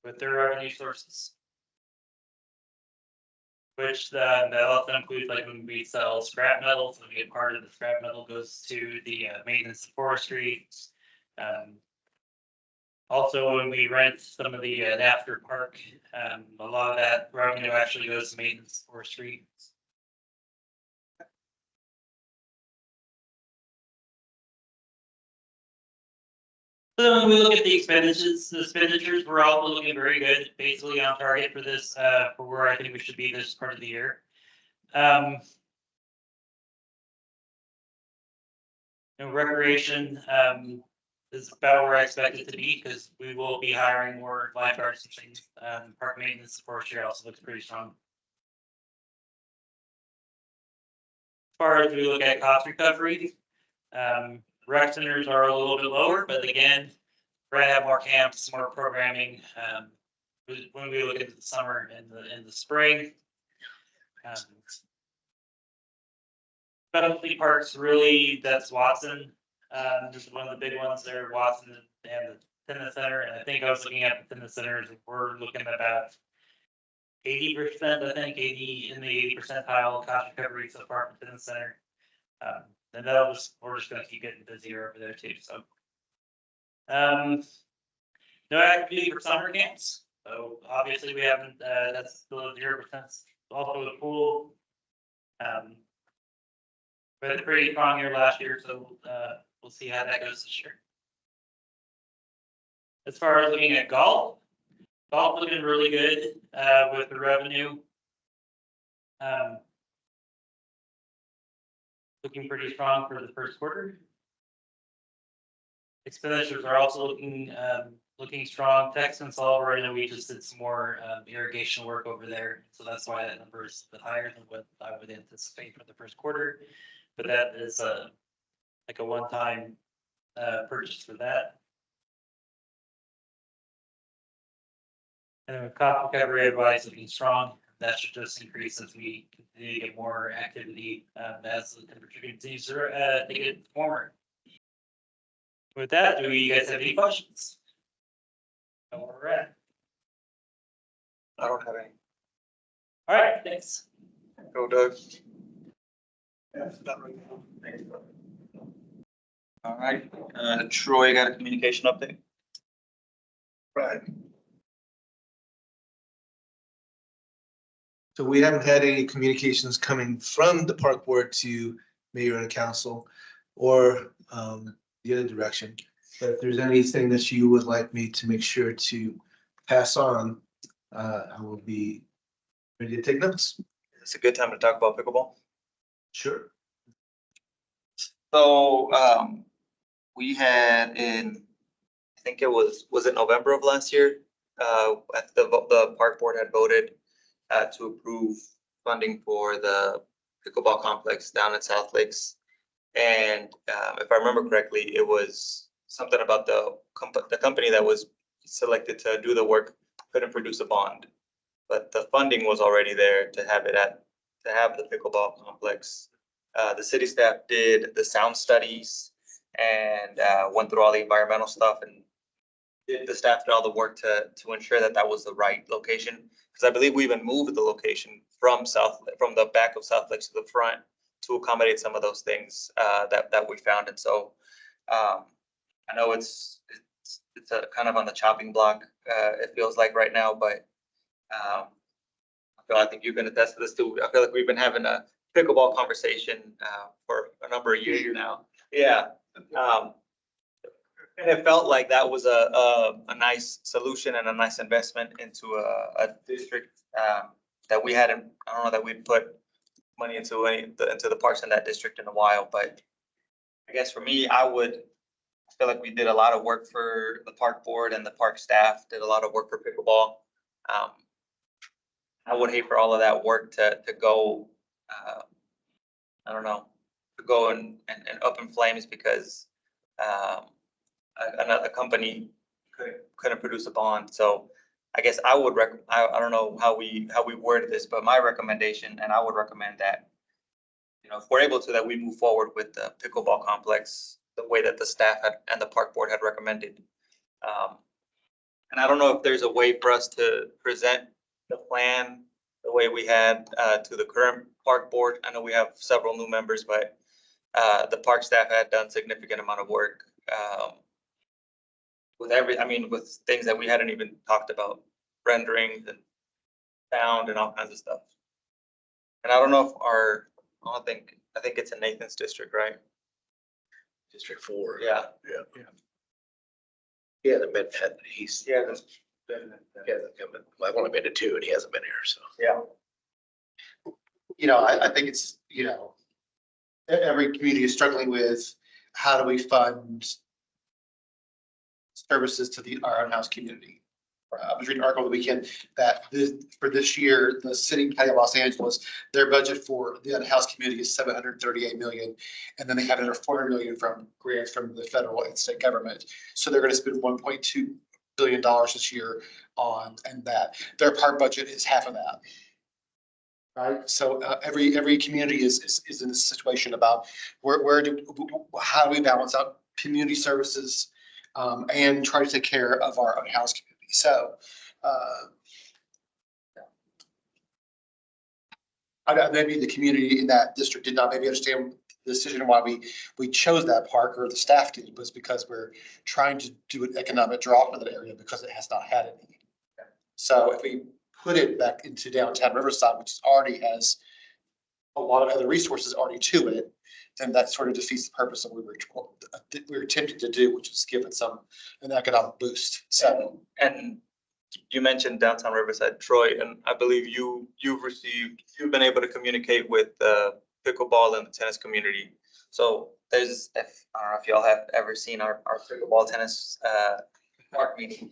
[SPEAKER 10] with their revenue sources. Which that also includes like when we sell scrap metal, so we get part of the scrap metal goes to the maintenance and forestry. Also, when we rent some of the after park, a lot of that revenue actually goes to maintenance and forestry. So when we look at the expenditures, we're all looking very good, basically on target for this, for where I think we should be this part of the year. Recreation is about where I expect it to be because we will be hiring more lifeguards and things. Park maintenance, forestry also looks pretty strong. As far as we look at cost recovery, rec centers are a little bit lower, but again, we're gonna have more camps, more programming. When we look at the summer and the spring. Specialty parks, really, that's Watson. This is one of the big ones there, Watson and the tennis center. And I think I was looking at the tennis centers, we're looking at about 80%, I think, 80 in the 80 percentile cost recovery so far for the tennis center. And we're just gonna keep getting busier over there too, so. No activity for summer camps. So obviously we haven't, that's still 0%. Also the pool. We had a pretty strong year last year, so we'll see how that goes this year. As far as looking at golf looking really good with the revenue. Looking pretty strong for the first quarter. Expenditures are also looking strong. Texas Solver, I know we just did some more irrigation work over there, so that's why that number is a bit higher than what I would anticipate for the first quarter. But that is like a one-time purchase for that. And then cost recovery advice looking strong. That should just increase as we continue to get more activity as the temperature continues to get warmer. With that, do you guys have any questions? Where we're at.
[SPEAKER 1] I don't have any.
[SPEAKER 10] All right, thanks.
[SPEAKER 1] Go Doug.
[SPEAKER 6] That's not right now.
[SPEAKER 1] All right, Troy got a communication update.
[SPEAKER 2] Right. So we haven't had any communications coming from the park board to mayor and council or the other direction. But if there's anything that you would like me to make sure to pass on, I will be ready to take notes.
[SPEAKER 1] It's a good time to talk about pickleball.
[SPEAKER 2] Sure.
[SPEAKER 1] So we had in, I think it was it November of last year? The park board had voted to approve funding for the pickleball complex down in South Lakes. And if I remember correctly, it was something about the company that was selected to do the work couldn't produce a bond, but the funding was already there to have the pickleball complex. The city staff did the sound studies and went through all the environmental stuff, and the staff did all the work to ensure that that was the right location. Because I believe we even moved the location from the back of South Lakes to the front to accommodate some of those things that we found. And so I know it's a kind of on the chopping block, it feels like right now, but I think you can attest to this too. I feel like we've been having a pickleball conversation for a number of years now. Yeah. And it felt like that was a nice solution and a nice investment into a district that we hadn't, I don't know that we'd put money into the parks in that district in a while, but I guess for me, I feel like we did a lot of work for the park board, and the park staff did a lot of work for pickleball. I would hate for all of that work to go, I don't know, to go and up in flames because another company couldn't produce a bond. So I guess I would I don't know how we worded this, but my recommendation, and I would recommend that if we're able to, that we move forward with the pickleball complex the way that the staff had and the park board had recommended. And I don't know if there's a way for us to present the plan the way we had to the current park board. I know we have several new members, but the park staff had done significant amount of work with with things that we hadn't even talked about, renderings and sound and all kinds of stuff. And I don't know if I think it's in Nathan's district, right?
[SPEAKER 5] District 4.
[SPEAKER 1] Yeah.
[SPEAKER 5] He hasn't been, he's,
[SPEAKER 1] Yeah.
[SPEAKER 5] he hasn't come in. Well, I've only been to 2 and he hasn't been here, so.
[SPEAKER 1] Yeah.
[SPEAKER 3] I think it's, every community is struggling with how do we fund services to our in-house community. I was reading an article over the weekend that for this year, the city and county of Los Angeles, their budget for the in-house community is $738 million. And then they have another $400 million from grants from the federal and state government. So they're going to spend $1.2 billion this year and that. Their park budget is half of that. Right. So every community is in this situation about how do we balance out community services and try to take care of our own house community. So maybe the community in that district did not maybe understand the decision why we chose that park, or the staff did, was because we're trying to do an economic draw for that area because it has not had any. So if we put it back into downtown Riverside, which already has a lot of other resources already to it, then that sort of defeats the purpose of what we were attempting to do, which is give it an economic boost. So,
[SPEAKER 1] and you mentioned downtown Riverside, Troy, and I believe you've been able to communicate with the pickleball and the tennis community. So I don't know if y'all have ever seen our pickleball tennis park meeting.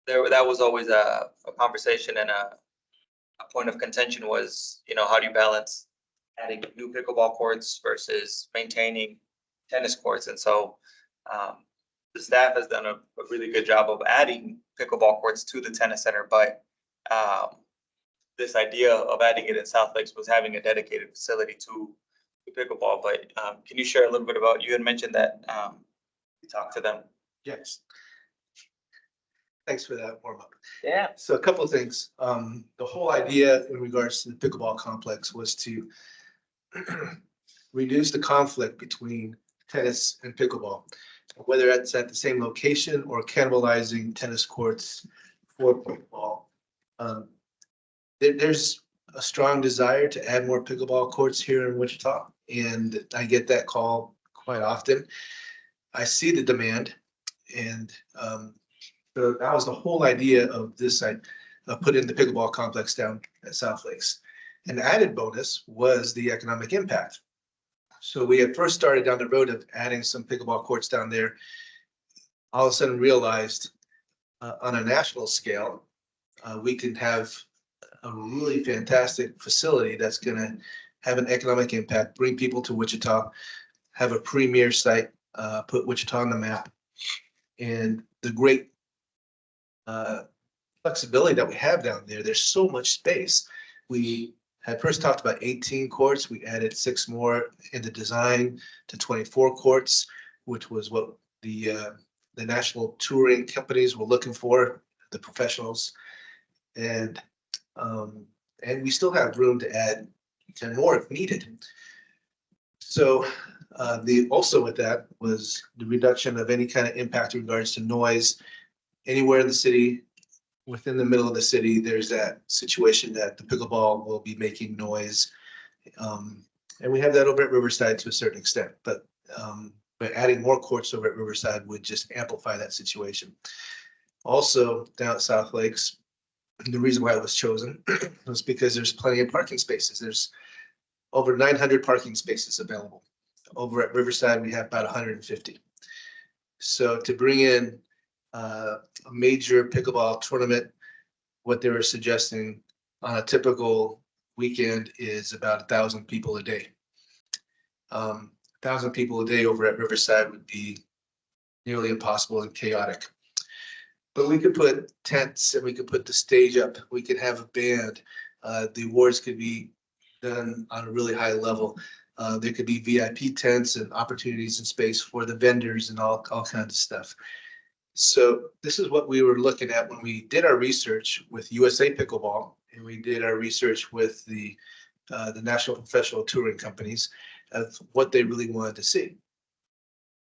[SPEAKER 1] That was always a conversation, and a point of contention was, how do you balance adding new pickleball courts versus maintaining tennis courts? And so the staff has done a really good job of adding pickleball courts to the tennis center, but this idea of adding it in South Lakes was having a dedicated facility to pickleball. But can you share a little bit about, you had mentioned that you talked to them?
[SPEAKER 2] Yes. Thanks for that warm up.
[SPEAKER 1] Yeah.
[SPEAKER 2] So a couple of things. The whole idea in regards to the pickleball complex was to reduce the conflict between tennis and pickleball, whether it's at the same location or cannibalizing tennis courts for pickleball. There's a strong desire to add more pickleball courts here in Wichita, and I get that call quite often. I see the demand, and so that was the whole idea of this. I put in the pickleball complex down at South Lakes. An added bonus was the economic impact. So we had first started down the road of adding some pickleball courts down there. All of a sudden realized on a national scale, we can have a really fantastic facility that's going to have an economic impact, bring people to Wichita, have a premier site, put Wichita on the map. And the great flexibility that we have down there, there's so much space. We had first talked about 18 courts. We added 6 more in the design to 24 courts, which was what the national touring companies were looking for, the professionals. And we still have room to add 10 more if needed. So also with that was the reduction of any kind of impact in regards to noise. Anywhere in the city, within the middle of the city, there's that situation that the pickleball will be making noise. And we have that over at Riverside to a certain extent, but adding more courts over at Riverside would just amplify that situation. Also down at South Lakes, the reason why it was chosen was because there's plenty of parking spaces. There's over 900 parking spaces available. Over at Riverside, we have about 150. So to bring in a major pickleball tournament, what they were suggesting on a typical weekend is about 1,000 people a day. 1,000 people a day over at Riverside would be nearly impossible and chaotic. But we could put tents and we could put the stage up. We could have a band. The awards could be done on a really high level. There could be VIP tents and opportunities and space for the vendors and all kinds of stuff. So this is what we were looking at when we did our research with USA Pickleball, and we did our research with the National Professional Touring Companies of what they really wanted to see.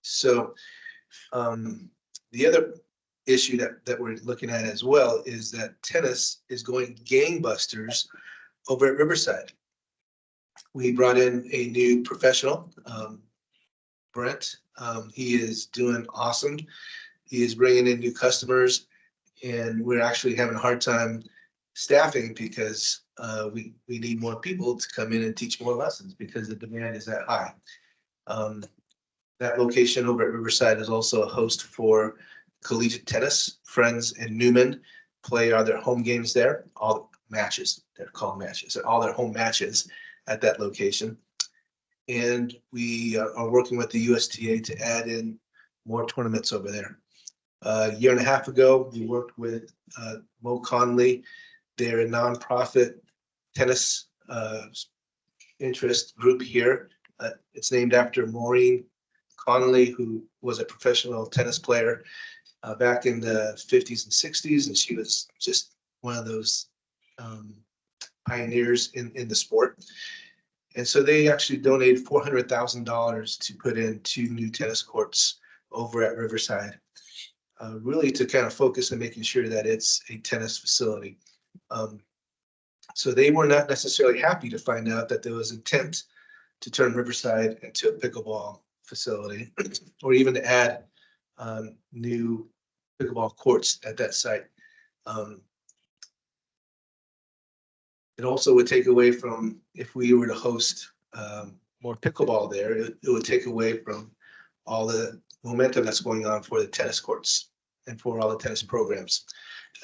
[SPEAKER 2] So the other issue that we're looking at as well is that tennis is going gangbusters over at Riverside. We brought in a new professional, Brent. He is doing awesome. He is bringing in new customers, and we're actually having a hard time staffing because we need more people to come in and teach more lessons because the demand is that high. That location over at Riverside is also a host for collegiate tennis. Friends in Newman play all their home games there, all matches, they're called matches, all their home matches at that location. And we are working with the USTA to add in more tournaments over there. A year and a half ago, we worked with Mo Conley. They're a nonprofit tennis interest group here. It's named after Maureen Conley, who was a professional tennis player back in the 50s and 60s, and she was just one of those pioneers in the sport. And so they actually donated $400,000 to put in 2 new tennis courts over at Riverside, really to kind of focus on making sure that it's a tennis facility. So they were not necessarily happy to find out that there was intent to turn Riverside into a pickleball facility, or even to add new pickleball courts at that site. It also would take away from, if we were to host more pickleball there, it would take away from all the momentum that's going on for the tennis courts and for all the tennis programs.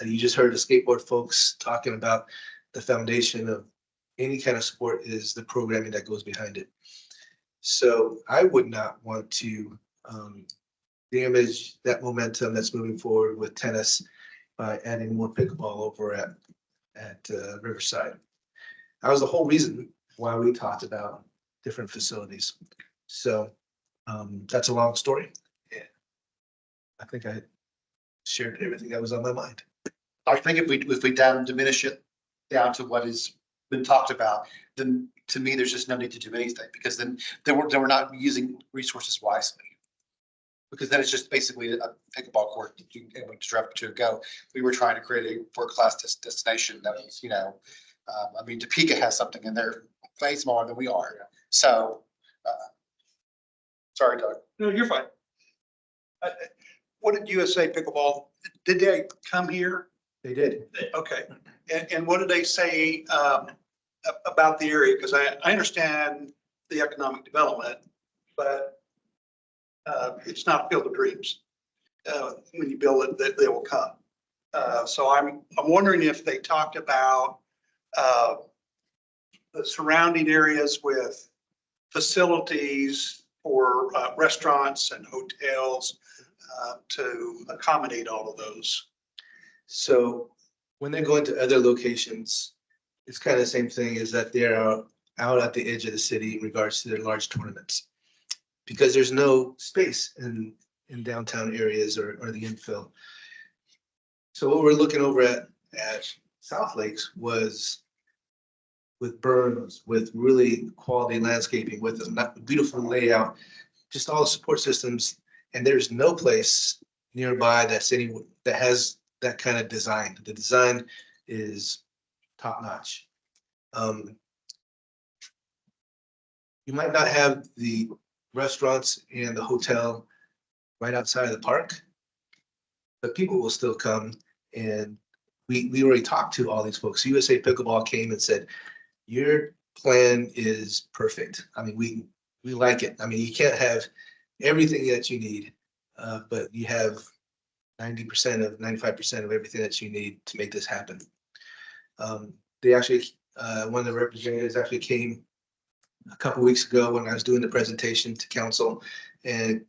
[SPEAKER 2] You just heard the skateboard folks talking about the foundation of any kind of sport is the programming that goes behind it. So I would not want to damage that momentum that's moving forward with tennis by adding more pickleball over at Riverside. That was the whole reason why we talked about different facilities. So that's a long story. Yeah. I think I shared everything that was on my mind.
[SPEAKER 6] I think if we diminish it down to what has been talked about, then to me, there's just no need to do anything, because then we're not using resources wisely. Because then it's just basically a pickleball court that you can drive to go. We were trying to create a world-class destination that was, I mean, Topeka has something in there way smaller than we are. So, sorry, Doug.
[SPEAKER 11] No, you're fine. What did USA Pickleball, did they come here?
[SPEAKER 2] They did.
[SPEAKER 11] Okay. And what did they say about the area? Because I understand the economic development, but it's not a field of dreams. When you build it, they will come. So I'm wondering if they talked about the surrounding areas with facilities for restaurants and hotels to accommodate all of those.
[SPEAKER 2] So when they go into other locations, it's kind of the same thing, is that they're out at the edge of the city in regards to their large tournaments, because there's no space in downtown areas or the infill. So what we're looking over at South Lakes was with berms, with really quality landscaping, with a beautiful layout, just all the support systems. And there's no place nearby that has that kind of design. The design is top notch. You might not have the restaurants and the hotel right outside of the park, but people will still come. And we already talked to all these folks. USA Pickleball came and said, your plan is perfect. I mean, we like it. I mean, you can't have everything that you need, but you have 90% 95% of everything that you need to make this happen. They actually, one of the representatives actually came a couple of weeks ago when I was doing the presentation to council, and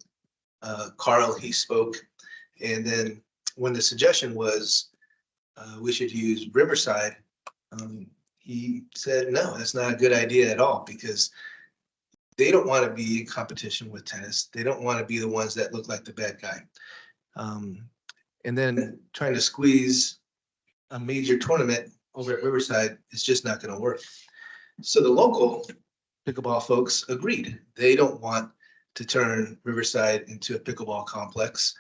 [SPEAKER 2] Carl, he spoke. And then when the suggestion was we should use Riverside, he said, no, that's not a good idea at all, because they don't want to be in competition with tennis. They don't want to be the ones that look like the bad guy. And then trying to squeeze a major tournament over at Riverside is just not going to work. So the local pickleball folks agreed. They don't want to turn Riverside into a pickleball complex.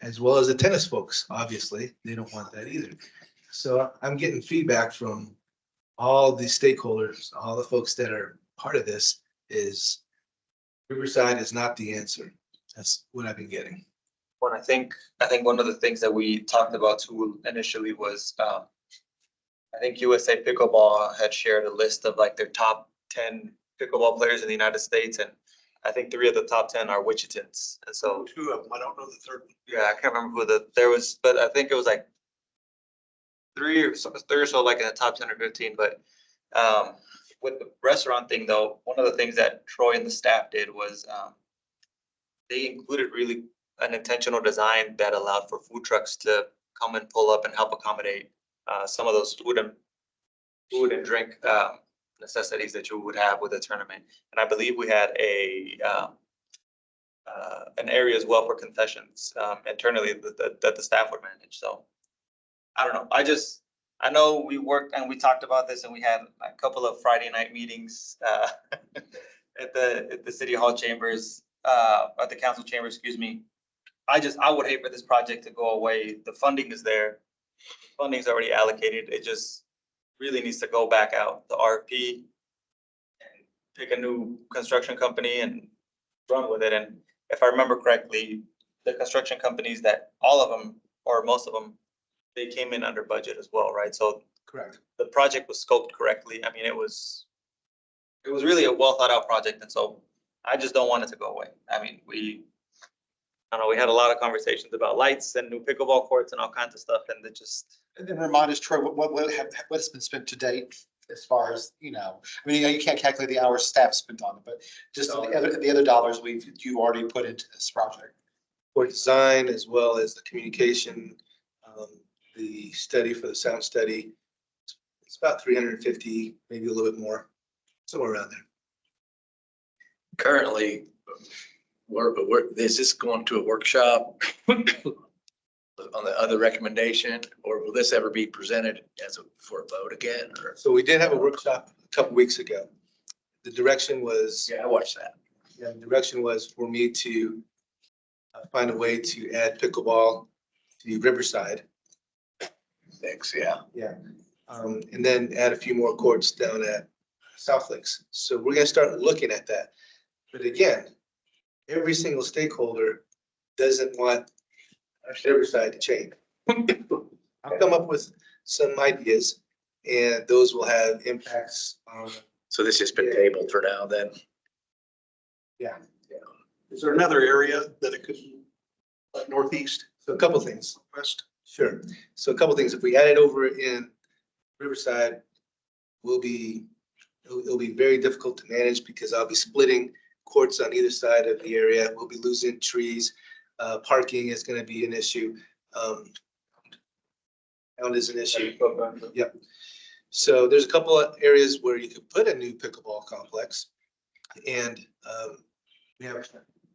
[SPEAKER 2] As well as the tennis folks, obviously, they don't want that either. So I'm getting feedback from all the stakeholders, all the folks that are part of this, is Riverside is not the answer. That's what I've been getting.
[SPEAKER 1] Well, I think one of the things that we talked about too initially was, I think USA Pickleball had shared a list of like their top 10 pickleball players in the United States, and I think 3 of the top 10 are Wichitans. And so,
[SPEAKER 11] 2 of them, I don't know the third one.
[SPEAKER 1] yeah, I can't remember there was, but I think it was like 3 or so like in the top 10 or 15. But with the restaurant thing though, one of the things that Troy and the staff did was they included really an intentional design that allowed for food trucks to come and pull up and help accommodate some of those food and drink necessities that you would have with a tournament. And I believe we had an area as well for concessions internally that the staff would manage. So I don't know. I know we worked and we talked about this, and we had a couple of Friday night meetings at the city hall chambers, at the council chamber, excuse me. I would hate for this project to go away. The funding is there. Funding's already allocated. It just really needs to go back out, the RFP, and pick a new construction company and run with it. And if I remember correctly, the construction companies that all of them, or most of them, they came in under budget as well, right? So
[SPEAKER 2] Correct.
[SPEAKER 1] the project was scoped correctly. I mean, it was really a well thought out project. And so I just don't want it to go away. I mean, I don't know, we had a lot of conversations about lights and new pickleball courts and all kinds of stuff, and it just.
[SPEAKER 6] And then remind us, Troy, what's been spent to date as far as, I mean, you can't calculate the hours staff spent on it, but just the other dollars you already put into this project.
[SPEAKER 2] For design, as well as the communication, the study for the sound study, it's about 350, maybe a little bit more, somewhere around there.
[SPEAKER 5] Currently, is this going to a workshop on the other recommendation, or will this ever be presented for a vote again? Or?
[SPEAKER 2] So we did have a workshop a couple weeks ago. The direction was.
[SPEAKER 5] Yeah, I watched that.
[SPEAKER 2] Yeah, the direction was for me to find a way to add pickleball to Riverside.
[SPEAKER 5] Thanks, yeah.
[SPEAKER 2] Yeah. And then add a few more courts down at South Lakes. So we're gonna start looking at that. But again, every single stakeholder doesn't want Riverside to change. I'll come up with some ideas, and those will have impacts on.
[SPEAKER 5] So this has been tabled for now then?
[SPEAKER 2] Yeah.
[SPEAKER 11] Is there another area that it could, like northeast,
[SPEAKER 2] So a couple things.
[SPEAKER 11] west?
[SPEAKER 2] Sure. So a couple things. If we add it over in Riverside, it'll be very difficult to manage, because I'll be splitting courts on either side of the area. We'll be losing trees. Parking is going to be an issue. Sound is an issue. Yep. So there's a couple of areas where you could put a new pickleball complex, and we have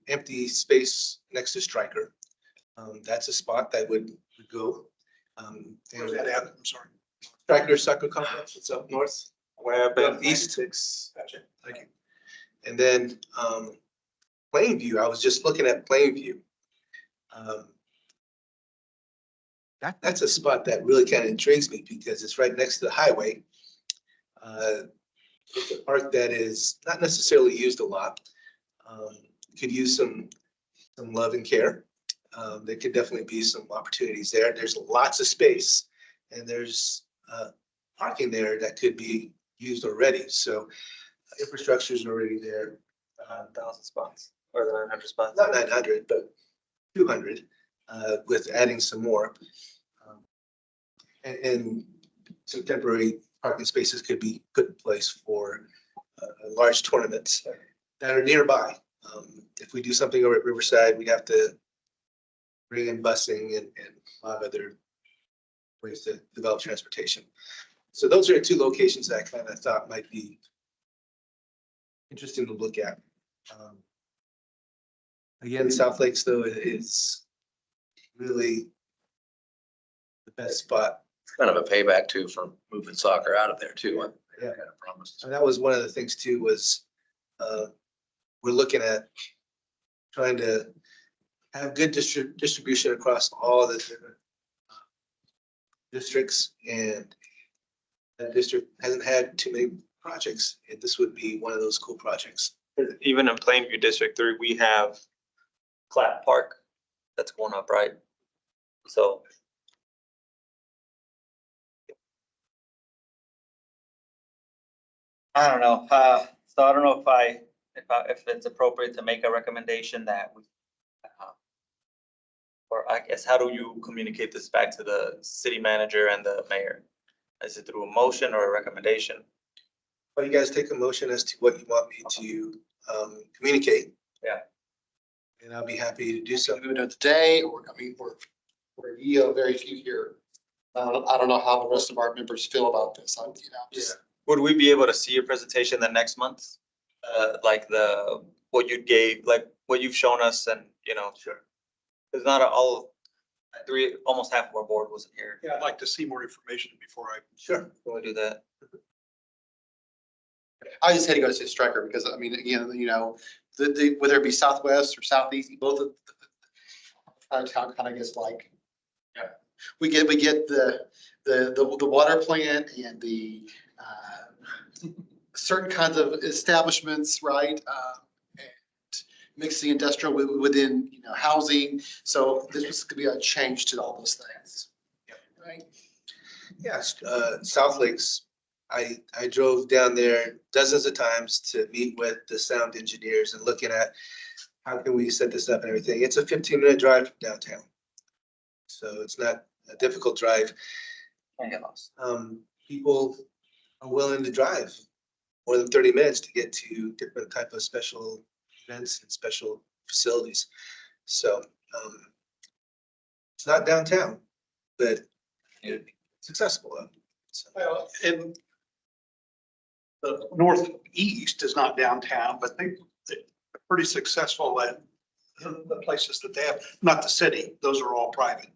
[SPEAKER 2] empty space next to Stryker. That's a spot that would go.
[SPEAKER 11] Where's that at? I'm sorry.
[SPEAKER 2] Stryker Soccer Complex, it's up north. East.
[SPEAKER 11] Gotcha.
[SPEAKER 2] Thank you. And then Plainview, I was just looking at Plainview. That's a spot that really kind of intrigues me, because it's right next to the highway. It's a park that is not necessarily used a lot. Could use some love and care. There could definitely be some opportunities there. There's lots of space, and there's parking there that could be used already. So infrastructure is already there.
[SPEAKER 1] 1,000 spots or the 900 spots.
[SPEAKER 2] Not 900, but 200, with adding some more. And some temporary parking spaces could be put in place for large tournaments that are nearby. If we do something over at Riverside, we'd have to bring in busing and a lot of other ways to develop transportation. So those are two locations that I kind of thought might be interesting to look at. Again, South Lakes though is really the best spot.
[SPEAKER 5] It's kind of a payback too for moving soccer out of there too.
[SPEAKER 2] Yeah.
[SPEAKER 5] Kind of promised.
[SPEAKER 2] And that was one of the things too, was we're looking at trying to have good distribution across all the different districts, and that district hasn't had too many projects, and this would be one of those cool projects.
[SPEAKER 1] Even in Plainview District 3, we have Clap Park that's going up, right? So. I don't know, so I don't know if it's appropriate to make a recommendation that we. Or I guess, how do you communicate this back to the city manager and the mayor? Is it through a motion or a recommendation?
[SPEAKER 2] But you guys take a motion as to what you want me to communicate.
[SPEAKER 1] Yeah.
[SPEAKER 2] And I'll be happy to do so.
[SPEAKER 6] We would do it today, or, I mean, we're very few here. I don't know how the rest of our members feel about this. I'm, just.
[SPEAKER 1] Would we be able to see your presentation the next month? Like what you gave, like what you've shown us and, Sure. It's not almost half of our board wasn't here.
[SPEAKER 11] Yeah, I'd like to see more information before I.
[SPEAKER 2] Sure.
[SPEAKER 1] We'll do that.
[SPEAKER 6] I just had to go to Stryker because, I mean, again, whether it be Southwest or Southeast, both of our town kind of gets like, we get the water plant and the certain kinds of establishments, right? And mix the industrial within, housing. So this was going to be a change to all those things. Right?
[SPEAKER 2] Yes, South Lakes, I drove down there dozens of times to meet with the sound engineers and looking at how can we set this up and everything. It's a 15-minute drive from downtown. So it's not a difficult drive.
[SPEAKER 1] Can't get lost.
[SPEAKER 2] People are willing to drive more than 30 minutes to get to different type of special events and special facilities. So it's not downtown, but it's accessible. So,
[SPEAKER 11] Well, in the northeast is not downtown, but they're pretty successful at the places that they have, not the city. Those are all private.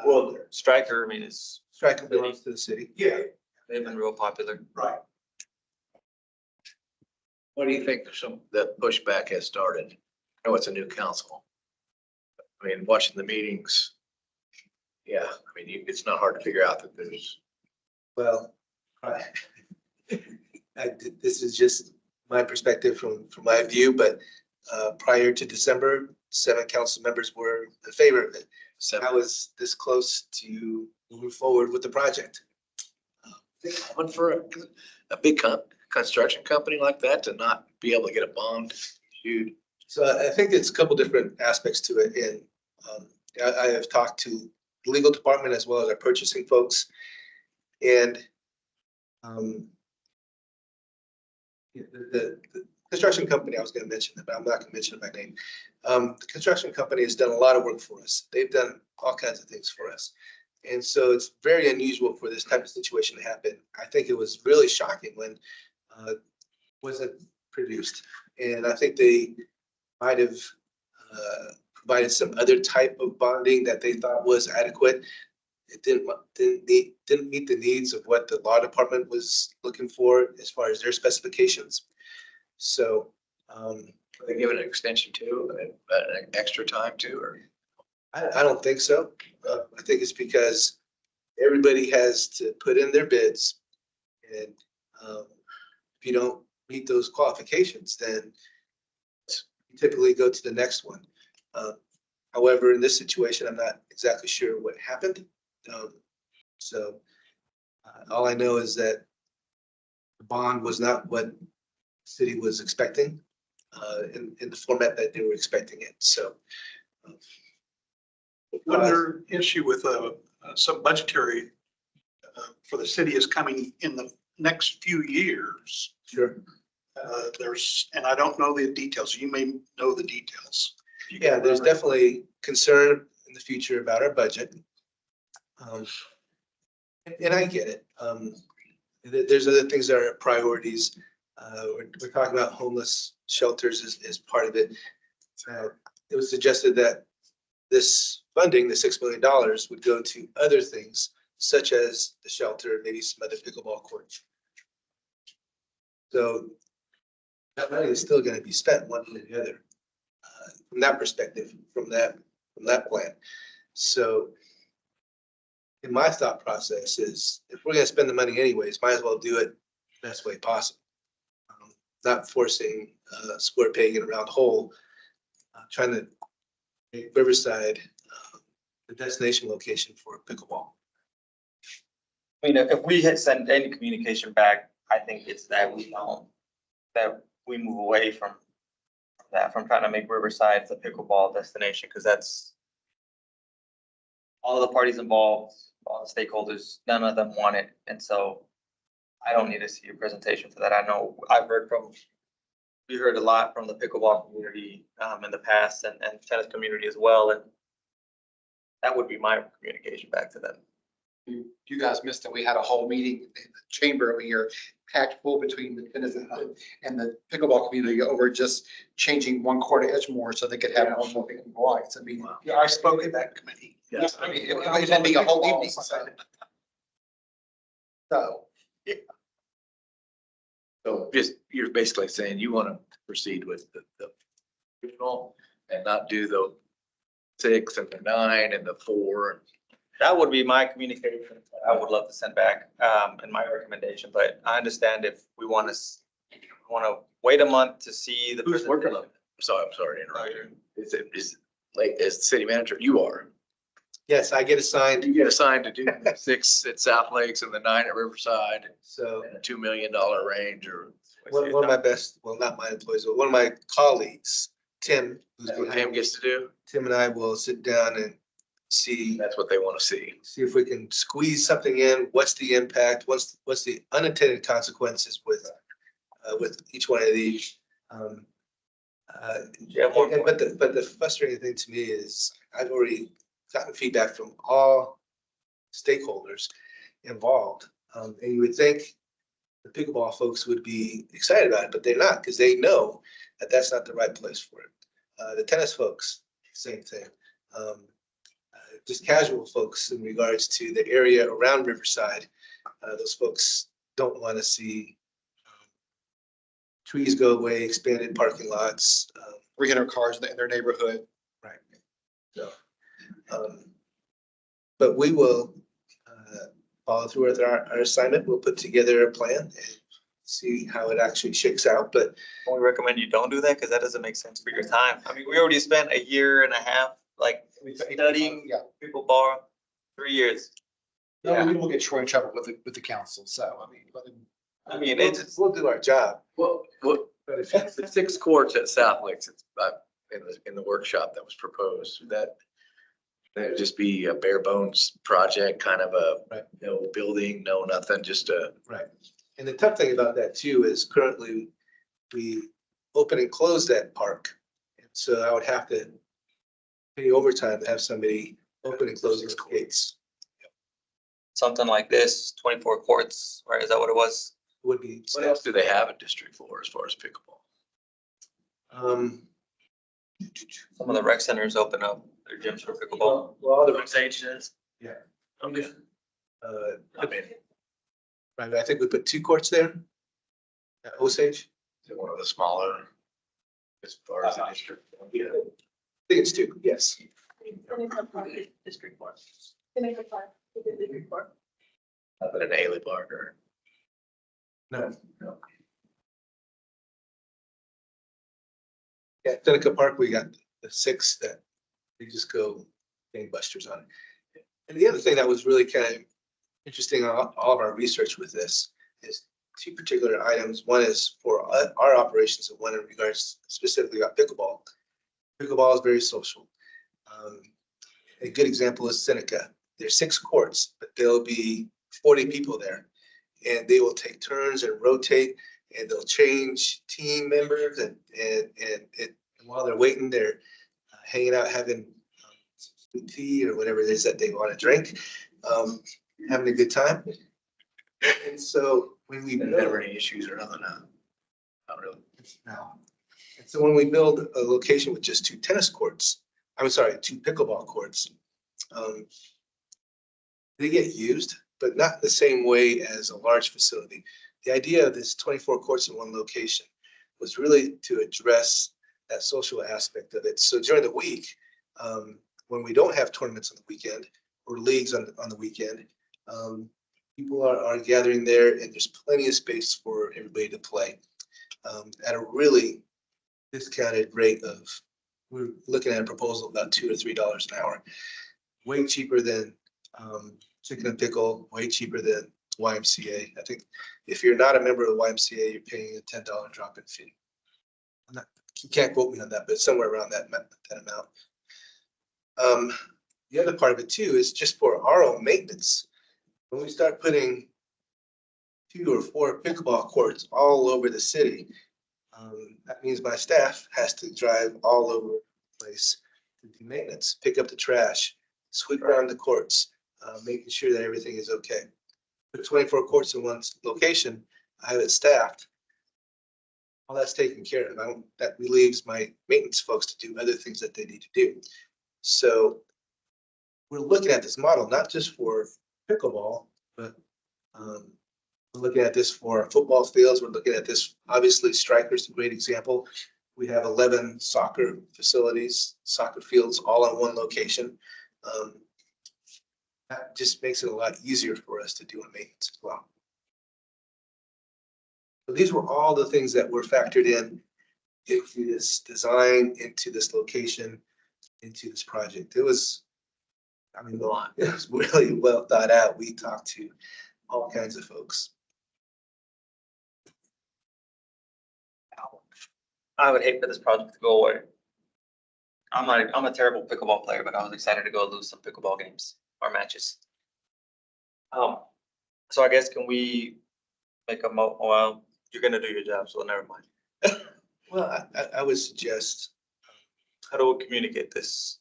[SPEAKER 1] Well, Stryker, I mean,
[SPEAKER 2] Stryker belongs to the city.
[SPEAKER 11] Yeah,
[SPEAKER 1] they've been real popular.
[SPEAKER 11] right.
[SPEAKER 5] What do you think that pushback has started? I know it's a new council. I mean, watching the meetings. Yeah, I mean, it's not hard to figure out that there's.
[SPEAKER 2] Well, this is just my perspective from my view, but prior to December, 7 council members were in favor of it. So I was this close to moving forward with the project.
[SPEAKER 5] Common for a big construction company like that to not be able to get a bond issued.
[SPEAKER 2] So I think it's a couple different aspects to it. And I have talked to the legal department as well as our purchasing folks. And the construction company, I was going to mention it, but I'm not going to mention it by name. The construction company has done a lot of work for us. They've done all kinds of things for us. And so it's very unusual for this type of situation to happen. I think it was really shocking when it wasn't produced. And I think they might have provided some other type of bonding that they thought was adequate. It didn't meet the needs of what the law department was looking for as far as their specifications. So
[SPEAKER 5] They give it an extension too, an extra time too, or?
[SPEAKER 2] I don't think so. I think it's because everybody has to put in their bids, and if you don't meet those qualifications, then you typically go to the next one. However, in this situation, I'm not exactly sure what happened. So all I know is that the bond was not what the city was expecting in the format that they were expecting it. So.
[SPEAKER 11] One other issue with some budgetary for the city is coming in the next few years.
[SPEAKER 2] Sure.
[SPEAKER 11] And I don't know the details. You may know the details.
[SPEAKER 2] Yeah, there's definitely concern in the future about our budget. And I get it. There's other things that are priorities. We're talking about homeless shelters as part of it. It was suggested that this funding, the $6 million, would go to other things such as the shelter, maybe some other pickleball courts. So that money is still going to be spent one way or the other from that perspective, from that plan. So in my thought process is if we're going to spend the money anyways, might as well do it the best way possible. Not forcing square peg in a round hole, trying to make Riverside the destination location for pickleball.
[SPEAKER 1] I mean, if we had sent any communication back, I think it's that we move away from that, from trying to make Riverside the pickleball destination, because that's all of the parties involved, all the stakeholders, none of them want it. And so I don't need to see a presentation for that. I know we heard a lot from the pickleball community in the past and tennis community as well. And that would be my communication back to them.
[SPEAKER 6] You guys missed it. We had a whole meeting in the chamber over here, packed full between the tennis and the pickleball community over just changing one court at Edgemore so they could have one more pickleball lights. I mean,
[SPEAKER 11] Yeah, I spoke at that committee.
[SPEAKER 5] Yes.
[SPEAKER 6] I mean, it was gonna be a whole evening. So,
[SPEAKER 5] So just, you're basically saying you want to proceed with the original and not do the 6 and the 9 and the 4.
[SPEAKER 1] That would be my communication. I would love to send back in my recommendation, but I understand if we want to wait a month to see the.
[SPEAKER 5] Who's working on it? So I'm sorry to interrupt you. Is like, as the city manager, you are.
[SPEAKER 2] Yes, I get assigned.
[SPEAKER 5] You get assigned to do the 6 at South Lakes and the 9 at Riverside
[SPEAKER 2] So
[SPEAKER 5] and a $2 million range or.
[SPEAKER 2] one of my best, well, not my employees, but one of my colleagues, Tim, who's
[SPEAKER 5] That's what
[SPEAKER 2] behind
[SPEAKER 5] Tim
[SPEAKER 2] me,
[SPEAKER 5] gets to do.
[SPEAKER 2] Tim and I will sit down and see
[SPEAKER 5] That's what they want to see.
[SPEAKER 2] if we can squeeze something in. What's the impact? What's the unintended consequences with each one of these?
[SPEAKER 1] Yeah, more
[SPEAKER 2] But the frustrating thing to me is I've already gotten feedback from all stakeholders involved. And you would think the pickleball folks would be excited about it, but they're not, because they know that that's not the right place for it. The tennis folks, same thing. Just casual folks in regards to the area around Riverside, those folks don't want to see trees go away, expanded parking lots.
[SPEAKER 6] 300 cars in their neighborhood.
[SPEAKER 2] Right. So, but we will follow through with our assignment. We'll put together a plan and see how it actually shakes out. But
[SPEAKER 1] we recommend you don't do that because that doesn't make sense for your time. I mean, we already spent a year and a half studying
[SPEAKER 6] Yeah.
[SPEAKER 1] pickleball, 3 years.
[SPEAKER 6] No, we will get Troy in trouble with the council. So, I mean,
[SPEAKER 1] I mean,
[SPEAKER 2] we'll do our job.
[SPEAKER 5] Well,
[SPEAKER 2] But if
[SPEAKER 5] the 6 courts at South Lakes, it's in the workshop that was proposed, that would just be a bare bones project, kind of
[SPEAKER 2] Right.
[SPEAKER 5] no building, no nothing, just a.
[SPEAKER 2] Right. And the tough thing about that too is currently we open and close that park. And so I would have to pay overtime to have somebody open and close those gates.
[SPEAKER 1] something like this, 24 courts, right? Is that what it was?
[SPEAKER 2] Would be.
[SPEAKER 5] What else do they have in District 4 as far as pickleball?
[SPEAKER 1] Some of the rec centers open up their gyms for pickleball.
[SPEAKER 2] Well, all the,
[SPEAKER 5] Osage is?
[SPEAKER 2] Yeah.
[SPEAKER 5] Okay. I mean,
[SPEAKER 2] right, I think we put 2 courts there at Osage.
[SPEAKER 5] is it one of the smaller as far as the district? Yeah.
[SPEAKER 2] I think it's 2, yes.
[SPEAKER 8] District 4. District 4.
[SPEAKER 5] But an Ailey Park or.
[SPEAKER 2] No. Yeah, Seneca Park, we got the 6 that they just go gangbusters on it. And the other thing that was really kind of interesting on all of our research with this is 2 particular items. One is for our operations and one in regards specifically about pickleball. Pickleball is very social. A good example is Seneca. There's 6 courts, but there'll be 40 people there. And they will take turns and rotate and they'll change team members and while they're waiting, they're hanging out, having tea or whatever it is that they want to drink, having a good time. And so when we
[SPEAKER 5] Never any issues or nothing, not really.
[SPEAKER 2] No. And so when we build a location with just 2 tennis courts, I'm sorry, 2 pickleball courts, they get used, but not the same way as a large facility. The idea of this 24 courts in one location was really to address that social aspect of it. So during the week, when we don't have tournaments on the weekend or leagues on the weekend, people are gathering there and there's plenty of space for everybody to play at a really discounted rate of, we're looking at a proposal about $2 or $3 an hour. Way cheaper than Chicken and Pickle, way cheaper than YMCA. I think if you're not a member of the YMCA, you're paying a $10 drop-in fee. You can't quote me on that, but somewhere around that amount. The other part of it too is just for our own maintenance. When we start putting 2 or 4 pickleball courts all over the city, that means my staff has to drive all over the place to do maintenance, pick up the trash, sweep around the courts, making sure that everything is okay. Put 24 courts in one location, I have it staffed. All that's taken care of. That relieves my maintenance folks to do other things that they need to do. So we're looking at this model, not just for pickleball, but we're looking at this for football fields. We're looking at this, obviously Stryker's a great example. We have 11 soccer facilities, soccer fields, all in one location. That just makes it a lot easier for us to do a maintenance as well. So these were all the things that were factored in into this design, into this location, into this project. It was, I mean, it was really well thought out. We talked to all kinds of folks.
[SPEAKER 1] I would hate for this project to go away. I'm a terrible pickleball player, but I was excited to go lose some pickleball games or matches. So I guess can we make well, you're gonna do your job, so never mind.
[SPEAKER 2] Well, I would suggest,
[SPEAKER 1] How do we communicate this?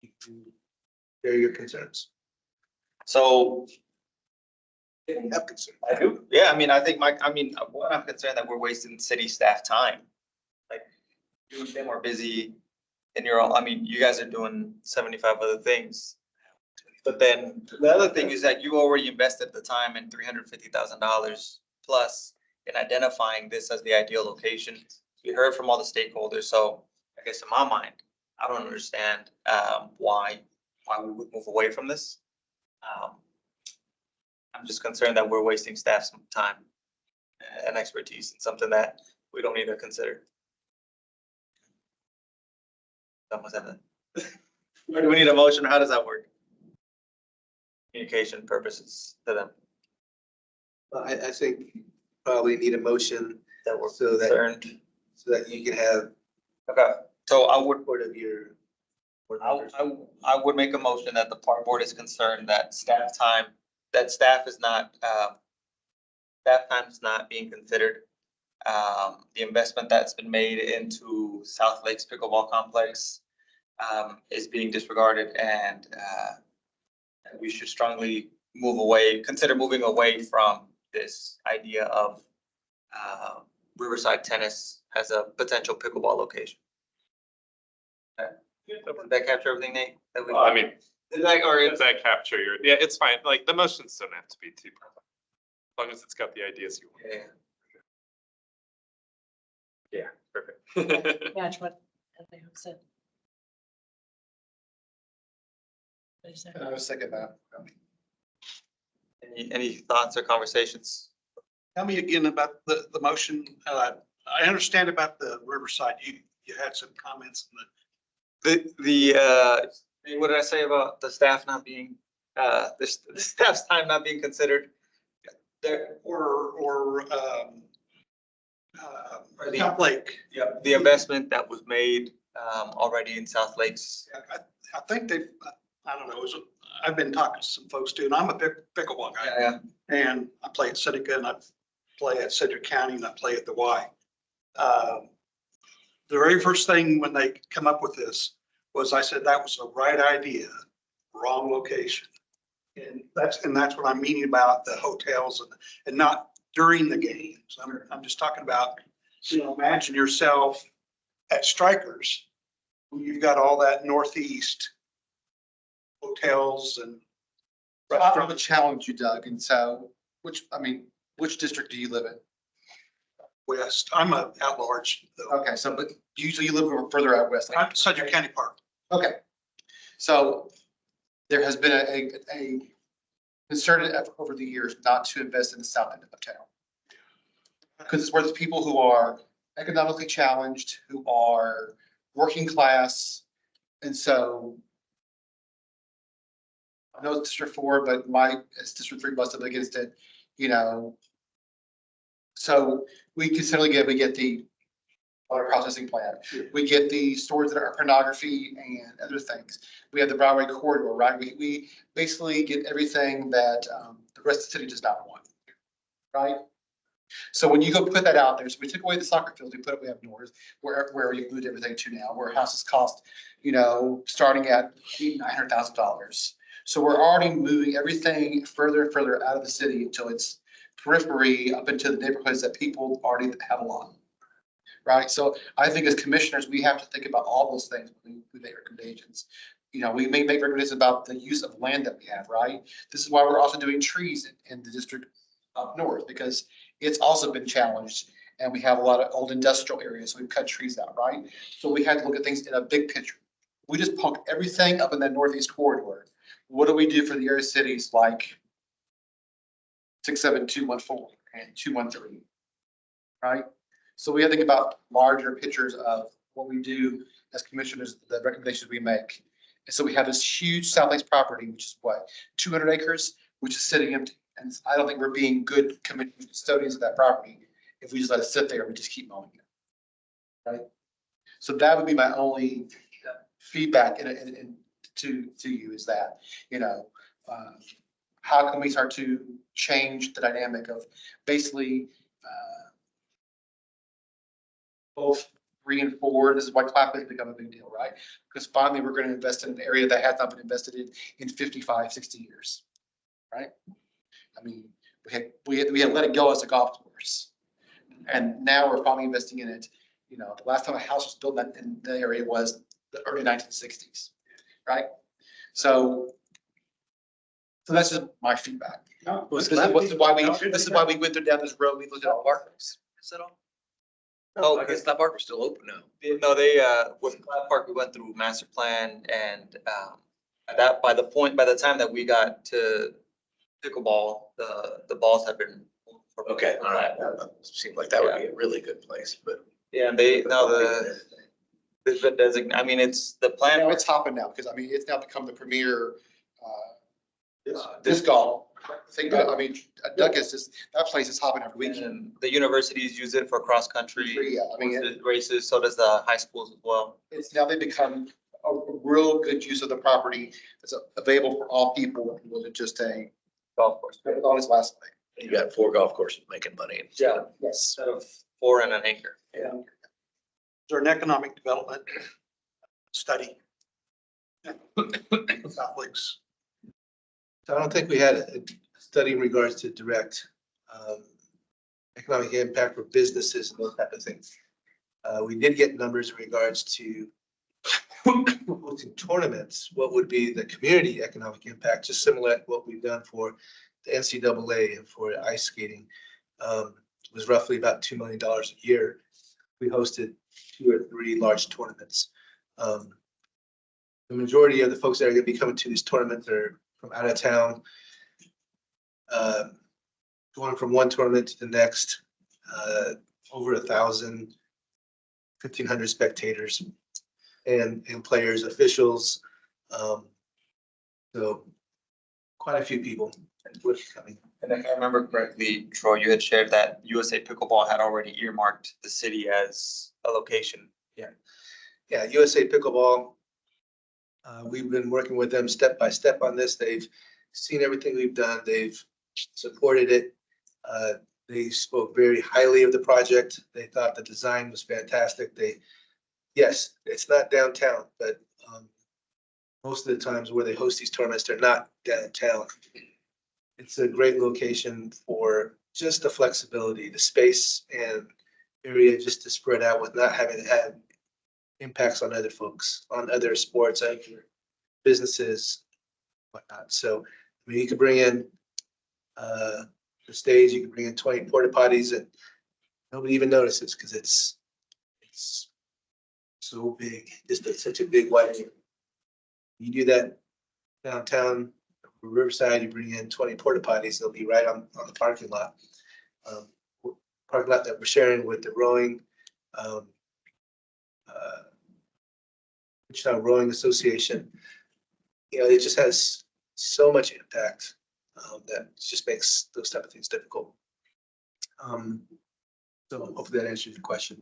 [SPEAKER 2] you share your concerns.
[SPEAKER 1] So
[SPEAKER 2] If you have concerns.
[SPEAKER 1] I do. Yeah, I mean, I think one, I'm concerned that we're wasting city staff time. Like, you and them are busy in your own, I mean, you guys are doing 75 other things. But then the other thing is that you already invested the time in $350,000 plus in identifying this as the ideal location. We heard from all the stakeholders, so I guess in my mind, I don't understand why we would move away from this. I'm just concerned that we're wasting staff's time and expertise in something that we don't need to consider. That was that. Or do we need a motion? How does that work? Communication purposes to them.
[SPEAKER 2] Well, I think you probably need a motion
[SPEAKER 1] That we're
[SPEAKER 2] so that,
[SPEAKER 1] concerned.
[SPEAKER 2] so that you can have
[SPEAKER 1] Okay, so I would,
[SPEAKER 2] part of your board members.
[SPEAKER 1] I would make a motion that the park board is concerned that staff time, that staff is not, staff time is not being considered. The investment that's been made into South Lakes Pickleball Complex is being disregarded, and we should strongly consider moving away from this idea of Riverside Tennis as a potential pickleball location. Did that capture everything, Nate?
[SPEAKER 7] Well, I mean,
[SPEAKER 1] Did that, or
[SPEAKER 7] does that capture yeah, it's fine. Like the motions don't have to be too perfect. As long as it's got the ideas you want.
[SPEAKER 1] yeah.
[SPEAKER 7] Yeah, perfect.
[SPEAKER 8] Match what they have said.
[SPEAKER 6] I was thinking about,
[SPEAKER 1] Any thoughts or conversations?
[SPEAKER 11] Tell me again about the motion. I understand about the Riverside. You had some comments.
[SPEAKER 1] What did I say about the staff not being, the staff's time not being considered? There,
[SPEAKER 11] Or South Lake.
[SPEAKER 1] yeah, the investment that was made already in South Lakes.
[SPEAKER 11] I think I don't know, I've been talking to some folks too, and I'm a pickleball guy.
[SPEAKER 1] Yeah.
[SPEAKER 11] And I play at Seneca, and I play at Cedric County, and I play at the Y. The very first thing when they come up with this was I said that was the right idea, wrong location. And that's what I'm meaning about the hotels and not during the games. I'm just talking about, imagine yourself at Strikers. You've got all that northeast hotels and
[SPEAKER 6] I'm gonna challenge you, Doug, and so, which district do you live in?
[SPEAKER 11] west. I'm a at large though.
[SPEAKER 6] Okay, so, but usually you live further out west.
[SPEAKER 11] I'm Sedgwick County Park.
[SPEAKER 6] Okay, so there has been a concerted effort over the years not to invest in the south end of town. Because it's where the people who are economically challenged, who are working class, and so I know it's District 4, but it's District 3 busted against it, So we consistently we get the water processing plant. We get the stores that are pornography and other things. We have the Broadway corridor, right? We basically get everything that the rest of the city does not want, right? So when you go put that out there, so we took away the soccer fields, we put it, we have north, where we moved everything to now, where houses cost, starting at $900,000. So we're already moving everything further and further out of the city until it's periphery up into the neighborhoods that people already have a lot. Right. So I think as commissioners, we have to think about all those things when we make recommendations. We may make recommendations about the use of land that we have, right? This is why we're also doing trees in the district up north, because it's also been challenged and we have a lot of old industrial areas. So we've cut trees out, right? So we had to look at things in a big picture. We just punked everything up in that northeast corridor. What do we do for the area cities like 67214 and 213, right? So we have to think about larger pictures of what we do as commissioners, the recommendations we make. And so we have this huge South Lakes property, which is what, 200 acres, which is sitting empty. And I don't think we're being good custodians of that property if we just let it sit there and we just keep mowing it. Right? So that would be my only feedback to you is that, how can we start to change the dynamic of basically both 3 and 4. This is why CLAP has become a big deal, right? Because finally we're going to invest in an area that has not been invested in 55, 60 years, right? I mean, we had let it go as a golf course, and now we're finally investing in it. The last time a house was built in the area was the early 1960s, right? So that's just my feedback. This is why we went down this road. We looked at all parks.
[SPEAKER 5] Is that all?
[SPEAKER 1] Oh,
[SPEAKER 5] I guess that park is still open now.
[SPEAKER 1] No, with Cloud Park, we went through master plan and, by the time that we got to pickleball, the balls have been.
[SPEAKER 5] Okay, all right. Seemed like that would be a really good place, but.
[SPEAKER 1] Yeah, and there's been designated, I mean, it's the plan.
[SPEAKER 6] It's hopping now because it's now become the premier disc golf. Think about it. Doug that place is hopping every weekend.
[SPEAKER 1] And the universities use it for cross country
[SPEAKER 6] Yeah,
[SPEAKER 1] races. So does the high schools as well.
[SPEAKER 6] It's now they become a real good use of the property. It's available for all people. It wasn't just a
[SPEAKER 1] Golf course.
[SPEAKER 6] on his last leg.
[SPEAKER 5] You got 4 golf courses making money.
[SPEAKER 1] Yeah.
[SPEAKER 6] Yes.
[SPEAKER 1] Instead of 4 and an acre.
[SPEAKER 6] Yeah.
[SPEAKER 11] Is there an economic development study? South Lakes.
[SPEAKER 2] So I don't think we had a study in regards to direct economic impact for businesses and those type of things. We did get numbers in regards to hosting tournaments. What would be the community economic impact, just similar to what we've done for the NCAA and for ice skating. Was roughly about $2 million a year. We hosted 2 or 3 large tournaments. The majority of the folks that are going to be coming to these tournaments are from out of town, going from one tournament to the next, over 1,000, 1,500 spectators and players, officials. So quite a few people coming.
[SPEAKER 1] And if I remember correctly, Troy, you had shared that USA Pickleball had already earmarked the city as a location.
[SPEAKER 2] Yeah, USA Pickleball. We've been working with them step by step on this. They've seen everything we've done. They've supported it. They spoke very highly of the project. They thought the design was fantastic. Yes, it's not downtown, but most of the times where they host these tournaments, they're not downtown. It's a great location for just the flexibility, the space and area just to spread out with not having to have impacts on other folks, on other sports, other businesses, whatnot. So, I mean, you could bring in the stage, you could bring in 20 porta potties and nobody even notices because it's so big, just such a big wide area. You do that downtown Riverside, you bring in 20 porta potties, they'll be right on the parking lot. Parking lot that we're sharing with the rowing, Wichita Rowing Association. You know, it just has so much impact that just makes those type of things difficult. So hopefully that answers your question.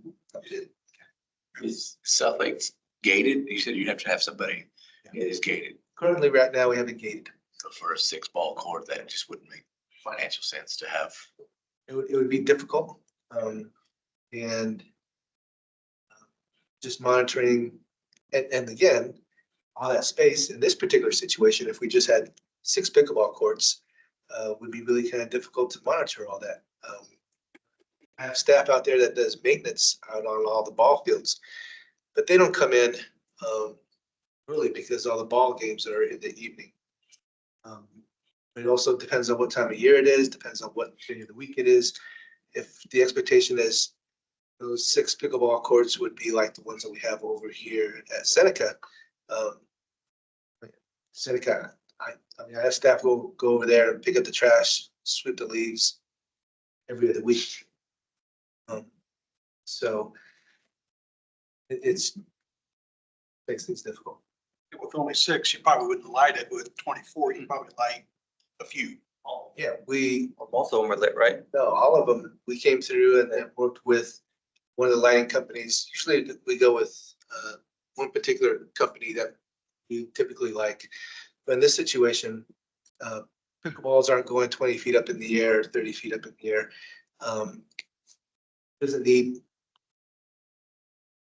[SPEAKER 5] Is South Lake gated? You said you'd have to have somebody. It is gated.
[SPEAKER 2] Currently, right now, we have it gated.
[SPEAKER 5] So for a 6-ball court, that just wouldn't make financial sense to have.
[SPEAKER 2] It would be difficult. And just monitoring, and again, all that space in this particular situation, if we just had 6 pickleball courts, would be really kind of difficult to monitor all that. I have staff out there that does maintenance out on all the ball fields, but they don't come in early because all the ball games are in the evening. But it also depends on what time of year it is, depends on what day of the week it is. If the expectation is those 6 pickleball courts would be like the ones that we have over here at Seneca. Seneca, I mean, I have staff go over there and pick up the trash, sweep the leaves every other week. So it's makes things difficult.
[SPEAKER 11] With only 6, you probably wouldn't light it. With 24, you probably light a few.
[SPEAKER 2] Yeah,
[SPEAKER 1] Most of them are lit, right?
[SPEAKER 2] no, all of them, we came through and then worked with one of the lighting companies. Usually we go with one particular company that we typically like. But in this situation, pickleballs aren't going 20 feet up in the air, 30 feet up in the air. Doesn't need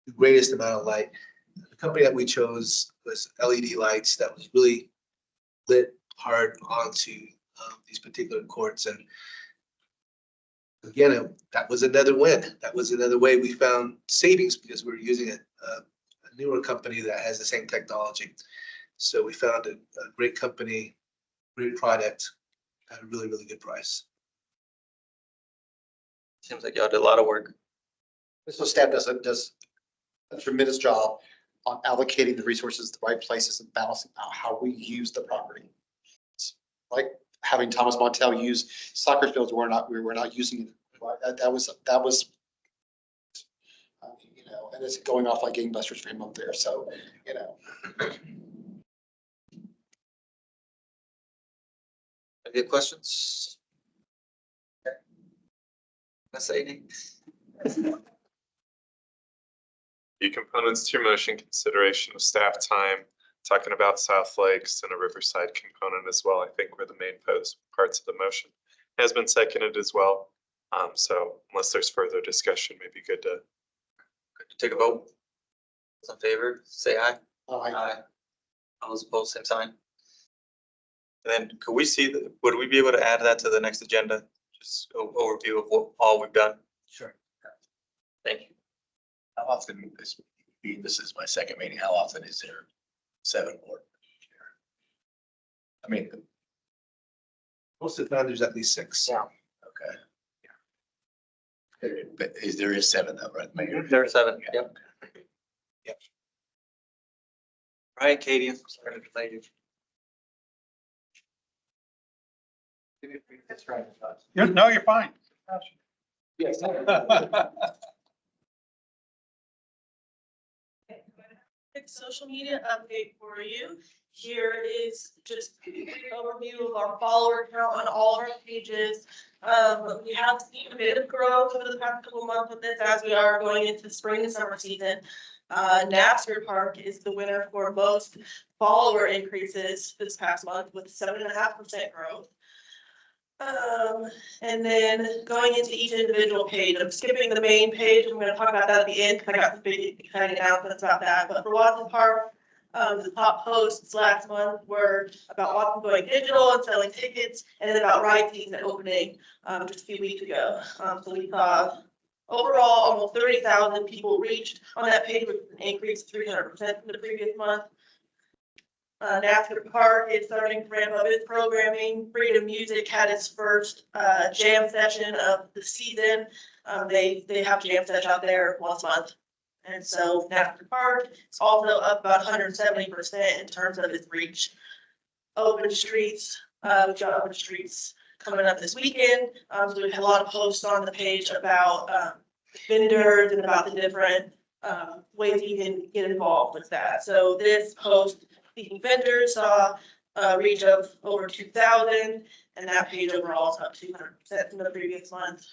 [SPEAKER 2] the greatest amount of light. The company that we chose was LED lights that was really lit hard onto these particular courts. And again, that was another win. That was another way we found savings because we were using a newer company that has the same technology. So we found a great company, great product at a really, really good price.
[SPEAKER 1] Seems like y'all did a lot of work.
[SPEAKER 6] So staff does a tremendous job on allocating the resources to the right places and balancing out how we use the property. It's like having Thomas Montel use soccer fields, we were not using it. That was, you know, and it's going off like gangbusters for him up there. So, you know.
[SPEAKER 1] Any questions? Okay. Ms. Ady?
[SPEAKER 7] Key components to your motion: consideration of staff time, talking about South Lakes, and a Riverside component as well, I think were the main parts of the motion. Has been seconded as well. So unless there's further discussion, maybe good to
[SPEAKER 1] Take a vote. Those in favor, say aye.
[SPEAKER 6] Aye.
[SPEAKER 1] All those opposed, same sign. And then could we see, would we be able to add that to the next agenda? Just overview of what all we've done?
[SPEAKER 2] Sure.
[SPEAKER 1] Thank you.
[SPEAKER 5] How often this is my second meeting, how often is there 7 board? I mean,
[SPEAKER 2] Most of the time, there's at least 6.
[SPEAKER 1] Yeah.
[SPEAKER 5] okay. But there is 7 though, right, Mayor?
[SPEAKER 1] There are 7,
[SPEAKER 5] Yeah.
[SPEAKER 1] yep. Yep. All right, Katie, I'm sorry to delay you.
[SPEAKER 11] No, you're fine.
[SPEAKER 2] Yes.
[SPEAKER 8] Quick social media update for you. Here is just a quick overview of our follower count on all of our pages. We have seen a bit of growth over the past couple months with this as we are going into spring and summer season. Napster Park is the winner for most follower increases this past month with 7.5% growth. And then going into each individual page, I'm skipping the main page. I'm going to talk about that at the end because I got some big exciting announcements about that. But for Watson Park, The top posts last month were about Watson going digital and selling tickets, and then about ride season opening, just a few weeks ago. So we saw overall almost 30,000 people reached on that page, which is an increase of 300% from the previous month. NASCAR Park is starting to ramp up its programming. Freedom Music had its first jam session of the season. They have jam session out there once a month. And so NASCAR Park is also up about 170% in terms of its reach. Open Streets, we've got Open Streets coming up this weekend. So we've had a lot of posts on the page about vendors and about the different ways you can get involved with that. So this post, speaking vendors, saw a reach of over 2,000, and that page overall is up 200% from the previous month.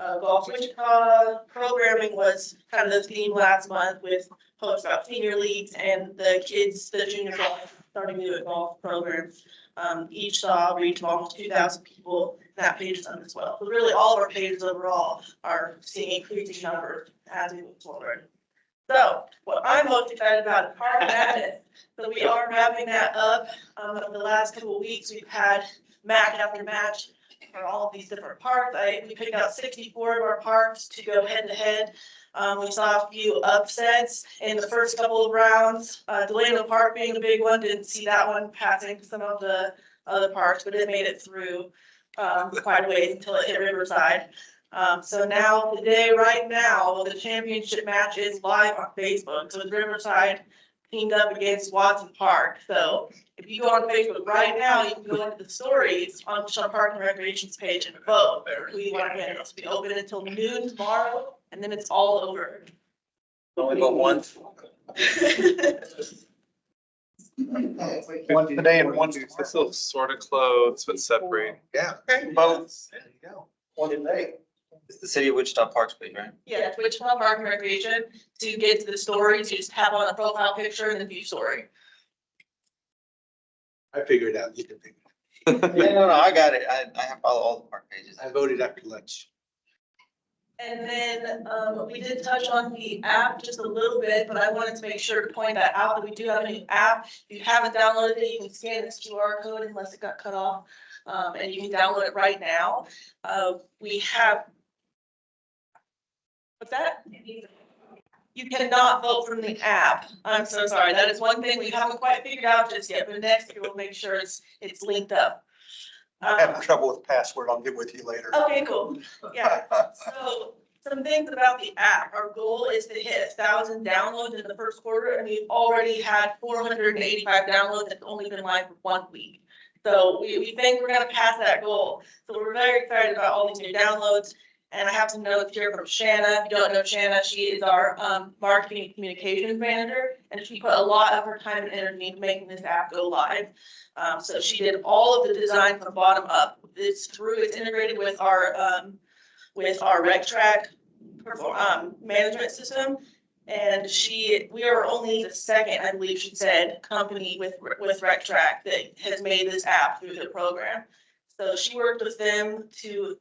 [SPEAKER 8] Golf Wichita programming was kind of the theme last month with posts about senior leagues and the kids, the junior golf, starting to do a golf program. Each saw a reach of almost 2,000 people. That page is up as well. So really all of our pages overall are seeing increasing numbers as we move forward. So what I'm most excited about is Park Madness. So we are wrapping that up. The last couple of weeks, we've had match after match for all of these different parks. We picked out 64 of our parks to go head to head. We saw a few upsets in the first couple of rounds. Delano Park being a big one, didn't see that one passing some of the other parks, but it made it through quite a ways until it hit Riverside. So now today, right now, the championship match is live on Facebook. So it's Riverside teamed up against Watson Park. So if you go on Facebook right now, you can go into the stories on Wichita Park and Recreation's page and vote who you want to win. It's be open until noon tomorrow, and then it's all over.
[SPEAKER 1] Only but one.
[SPEAKER 11] One today and one
[SPEAKER 7] It's still sort of close, but separate.
[SPEAKER 2] Yeah.
[SPEAKER 1] Both.
[SPEAKER 2] There you go. One today.
[SPEAKER 1] It's the city of Wichita Parks page, right?
[SPEAKER 8] Yeah, it's Wichita Park and Recreation. To get to the stories, you just tap on the profile picture and then view story.
[SPEAKER 2] I figured it out. You can figure it
[SPEAKER 1] Yeah, no, I got it. I have followed all the park pages.
[SPEAKER 2] out. I voted after lunch.
[SPEAKER 8] And then we did touch on the app just a little bit, but I wanted to make sure to point that out that we do have a new app. If you haven't downloaded it, you can scan this QR code unless it got cut off. And you can download it right now. We have. What's that? You cannot vote from the app. I'm so sorry. That is one thing we haven't quite figured out just yet, but next year we'll make sure it's linked up.
[SPEAKER 11] having trouble with the password. I'll get with you later.
[SPEAKER 8] Okay, cool. Yeah. So some things about the app. Our goal is to hit 1,000 downloads in the first quarter, and we've already had 485 downloads. It's only been live for 1 week. So we think we're gonna pass that goal. So we're very excited about all these new downloads. And I have some notes here from Shanna. If you don't know Shanna, she is our marketing and communications manager, and she put a lot of her time and energy into making this app go live. So she did all of the design from bottom up. It's integrated with our RecTrack management system. And we are only the second, I believe she said, company with RecTrack that has made this app through the program. So she worked with them to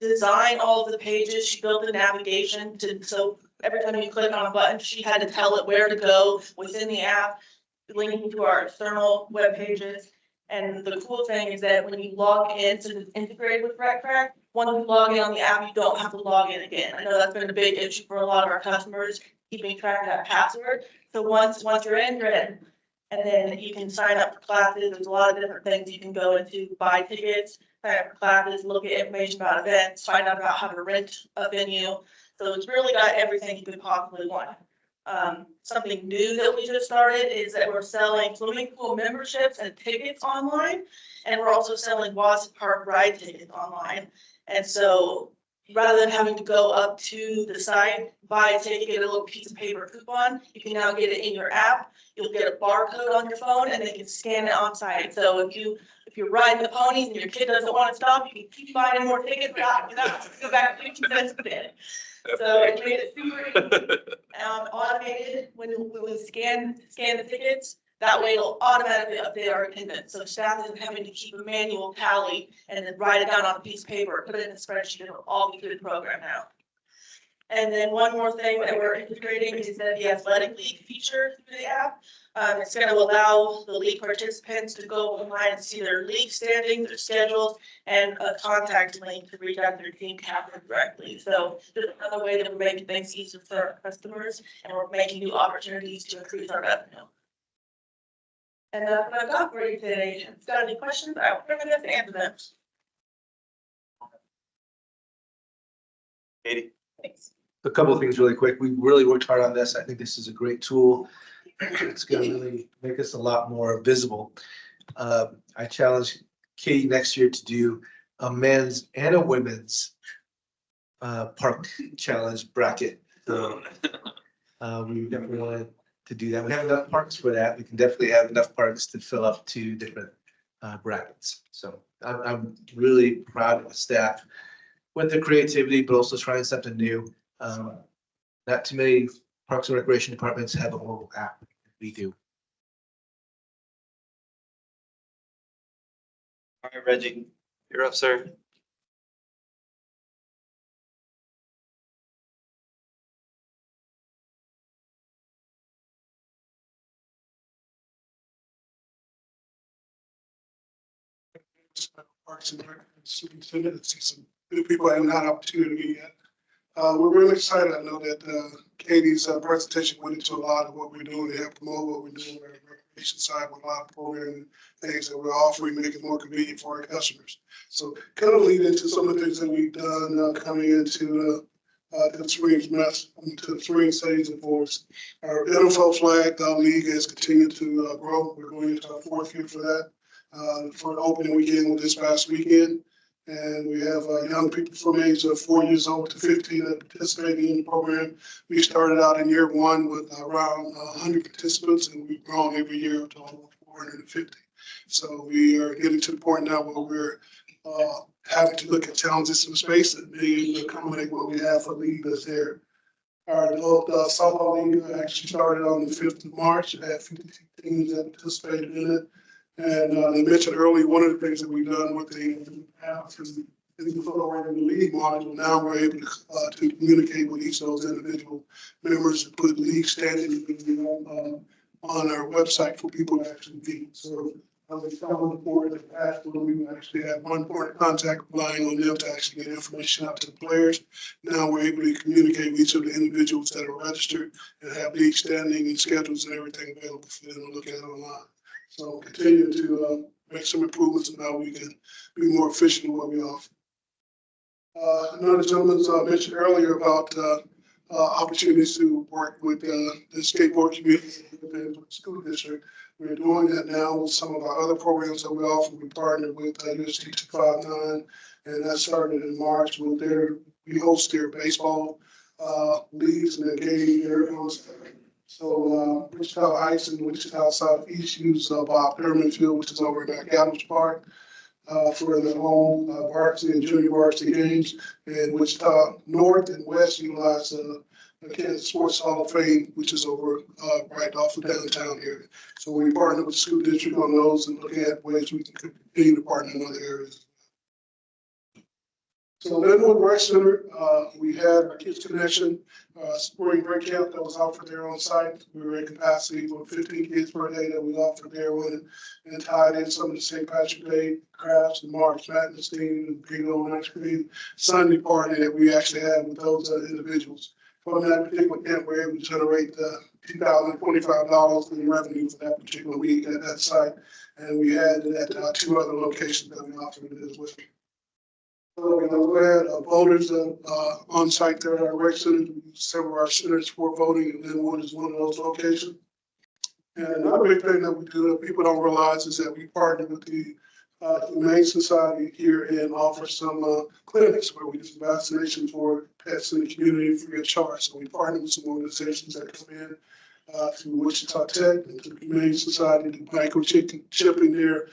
[SPEAKER 8] design all of the pages. She built the navigation so every time you click on a button, she had to tell it where to go within the app, linking to our external web pages. And the cool thing is that when you log in, since it's integrated with RecTrack, once you log in on the app, you don't have to log in again. I know that's been a big issue for a lot of our customers, keeping track of that password. So once you're in, you're in. And then you can sign up for classes. There's a lot of different things you can go into, buy tickets, sign up for classes, look at information about events, find out about how to rent a venue. So it's really got everything you could possibly want. Something new that we just started is that we're selling swimming pool memberships and tickets online. And we're also selling Watson Park ride tickets online. And so rather than having to go up to the site, buy a ticket, get a little piece of paper coupon, you can now get it in your app. You'll get a barcode on your phone and they can scan it on site. So if you're riding the ponies and your kid doesn't want to stop, you can keep buying more tickets without go back 50 cents a bit. So it made it super easy, automated when we scan the tickets. That way it'll automatically update our attendance. So staff isn't having to keep a manual tally and then write it down on a piece of paper, put it in a spreadsheet, it'll all be through the program now. And then one more thing that we're integrating is that the athletic league feature through the app. It's gonna allow the league participants to go online and see their league standings, their schedules, and a contact link to reach out to their team captain directly. So this is another way that we're making things easier for our customers, and we're making new opportunities to increase our revenue. And that's what I've got for you today. If you've got any questions, I'm going to answer them.
[SPEAKER 1] Katie?
[SPEAKER 8] Thanks.
[SPEAKER 2] A couple of things really quick. We really worked hard on this. I think this is a great tool. It's going to really make us a lot more visible. I challenge Katie next year to do a men's and a women's park challenge bracket. So we definitely wanted to do that. We have enough parks for that. We can definitely have enough parks to fill up 2 different brackets. So I'm really proud of the staff with their creativity, but also trying something new. Not too many Parks and Recreation departments have a mobile app. We do.
[SPEAKER 1] All right, Reggie, you're up, sir.
[SPEAKER 12] Parks and Rec superintendent, see some new people I haven't had opportunity yet. We're really excited. I know that Katie's presentation went into a lot of what we're doing to help promote what we're doing on the recreation side with a lot of programming things that we're offering, make it more convenient for our customers. So kind of lead into some of the things that we've done coming into the spring season for us. Our NFL flag league has continued to grow. We're going into our 4th year for that. For an opening weekend this past weekend. And we have young people from age of 4 years old to 15 that participating in the program. We started out in year 1 with around 100 participants, and we've grown every year to over 450. So we are getting to the point now where we're having to look at challenges in space and being able to accommodate what we have for league that's there. Our adult softball league actually started on the 5th of March. It had 52 teams that participated in it. And they mentioned earlier, one of the things that we've done with the app is in the league module. Now we're able to communicate with each of those individual members and put league standings on our website for people to actually view. So I was telling the board in the past where we actually had one point of contact relying on them to actually get information out to the players. Now we're able to communicate with each of the individuals that are registered and have league standing and schedules and everything available for them to look at online. So continue to make some improvements in how we can be more efficient in what we offer. Another gentleman mentioned earlier about opportunities to work with the skateboard community within the school district. We're doing that now with some of our other programs that we offer. We partnered with USD 259, and that started in March with we host their baseball leagues and their game areas. So Wichita Heights and Wichita Southeast use Bob Thurman Field, which is over at McAdams Park, for the home varsity and junior varsity games. And Wichita North and West utilize the Kansas Sports Hall of Fame, which is over right off of downtown area. So we partner with the school district on those and looking at ways we can continue to partner in other areas. So Linwood Rec Center, we had our Kids Connection spring break camp that was offered there on site. We were at capacity for 15 kids per day that we offered there with, and tied in some of the St. Patrick's Day crafts and March Madness theme and bingo and ice cream Sunday party that we actually had with those individuals. From that particular camp, we were able to generate $2,025 in revenue for that particular week at that site. And we had it at 2 other locations that we offered it as well. We had voters on site there at our rec center. We use several of our centers for voting, and Linwood is one of those locations. And another big thing that we do that people don't realize is that we partner with the Humane Society here and offer some clinics where we do some vaccinations for pets in the community free of charge. So we partner with some organizations that come in through Wichita Tech and through the Humane Society, do microchipping there,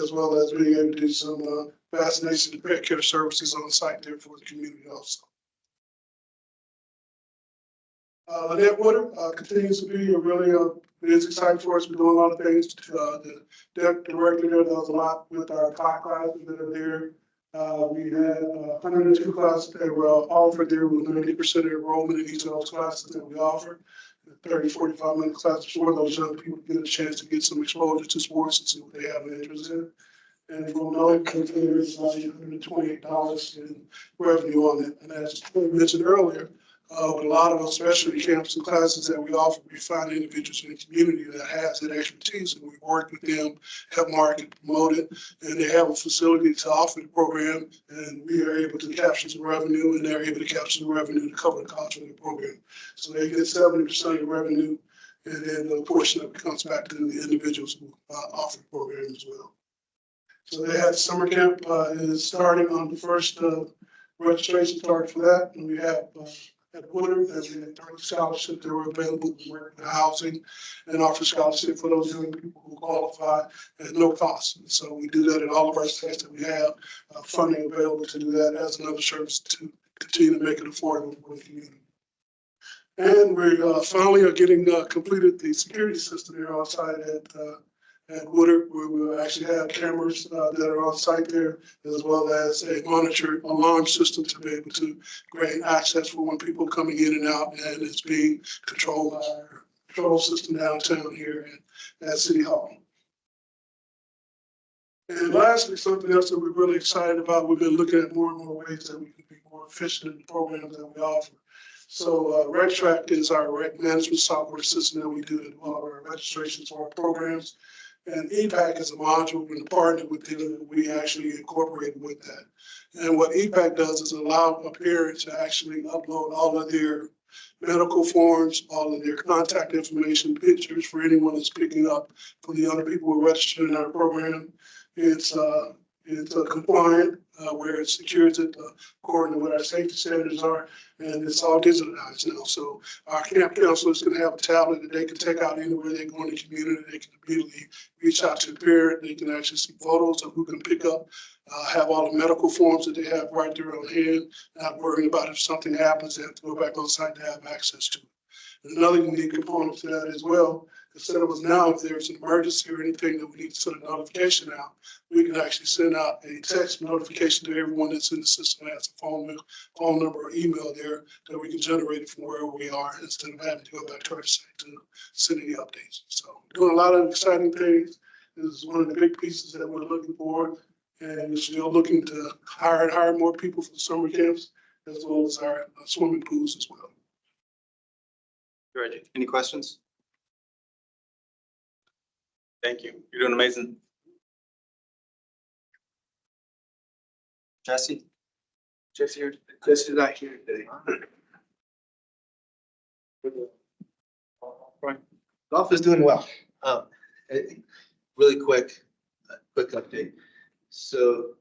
[SPEAKER 12] as well as being able to do some vaccination and pet care services on site there for the community also. Lynette Woodard continues to be a really it's exciting for us. We're doing a lot of things. The director there does a lot with our top classes that are there. We had 102 classes that were offered there with 90% enrollment in each of those classes that we offer. 30, 45-minute classes for those young people to get a chance to get some exposure to sports and see what they have an interest in. And we'll know that there is $128 in revenue on it. And as I mentioned earlier, with a lot of those specialty camps and classes that we offer, we find individuals in the community that has that expertise, and we work with them, help market, promote it, and they have a facility to offer the program, and we are able to capture some revenue, and they're able to capture the revenue to cover the cost of the program. So they get 70% of the revenue, and then a portion of it comes back to the individuals who offer the program as well. So they had summer camp is starting on the first registration started for that, and we have at Woodard, there's a 30 scholarship that were available to work with housing and offer scholarship for those young people who qualify at no cost. And so we do that at all of our sites that we have funding available to do that as another service to continue to make it affordable for the community. And we finally are getting completed the security system here on site at Woodard, where we actually have cameras that are on site there, as well as a monitor alarm system to be able to grant access for when people coming in and out, and it's being controlled by our control system downtown here at City Hall. And lastly, something else that we're really excited about, we've been looking at more and more ways that we can be more efficient in the programs that we offer. So RegTrack is our rec management software system that we do in all of our registrations for our programs. And EPAC is a module and a partner with them that we actually incorporate with that. And what EPAC does is allow a parent to actually upload all of their medical forms, all of their contact information, pictures for anyone that's picking up for the other people who are registered in our program. It's compliant, where it's secured according to what our safety standards are, and it's all digitalized now. So our camp counselors can have a tablet that they can take out anywhere they go in the community. They can immediately reach out to the parent. They can actually see photos of who can pick up, have all the medical forms that they have right there on hand, not worrying about if something happens, they have to go back on site to have access to it. And another unique component to that as well, instead of us now, if there's an emergency or anything that we need to send a notification out, we can actually send out a text notification to everyone that's in the system that has a phone number or email there that we can generate it from wherever we are instead of having to go back to our site to send any updates. So doing a lot of exciting things. This is one of the big pieces that we're looking for. And we're still looking to hire more people for the summer camps, as well as our swimming pools as well.
[SPEAKER 1] Great. Any questions? Thank you. You're doing amazing. Jesse?
[SPEAKER 2] Jesse's not here today. Golf is doing well. Really quick update. So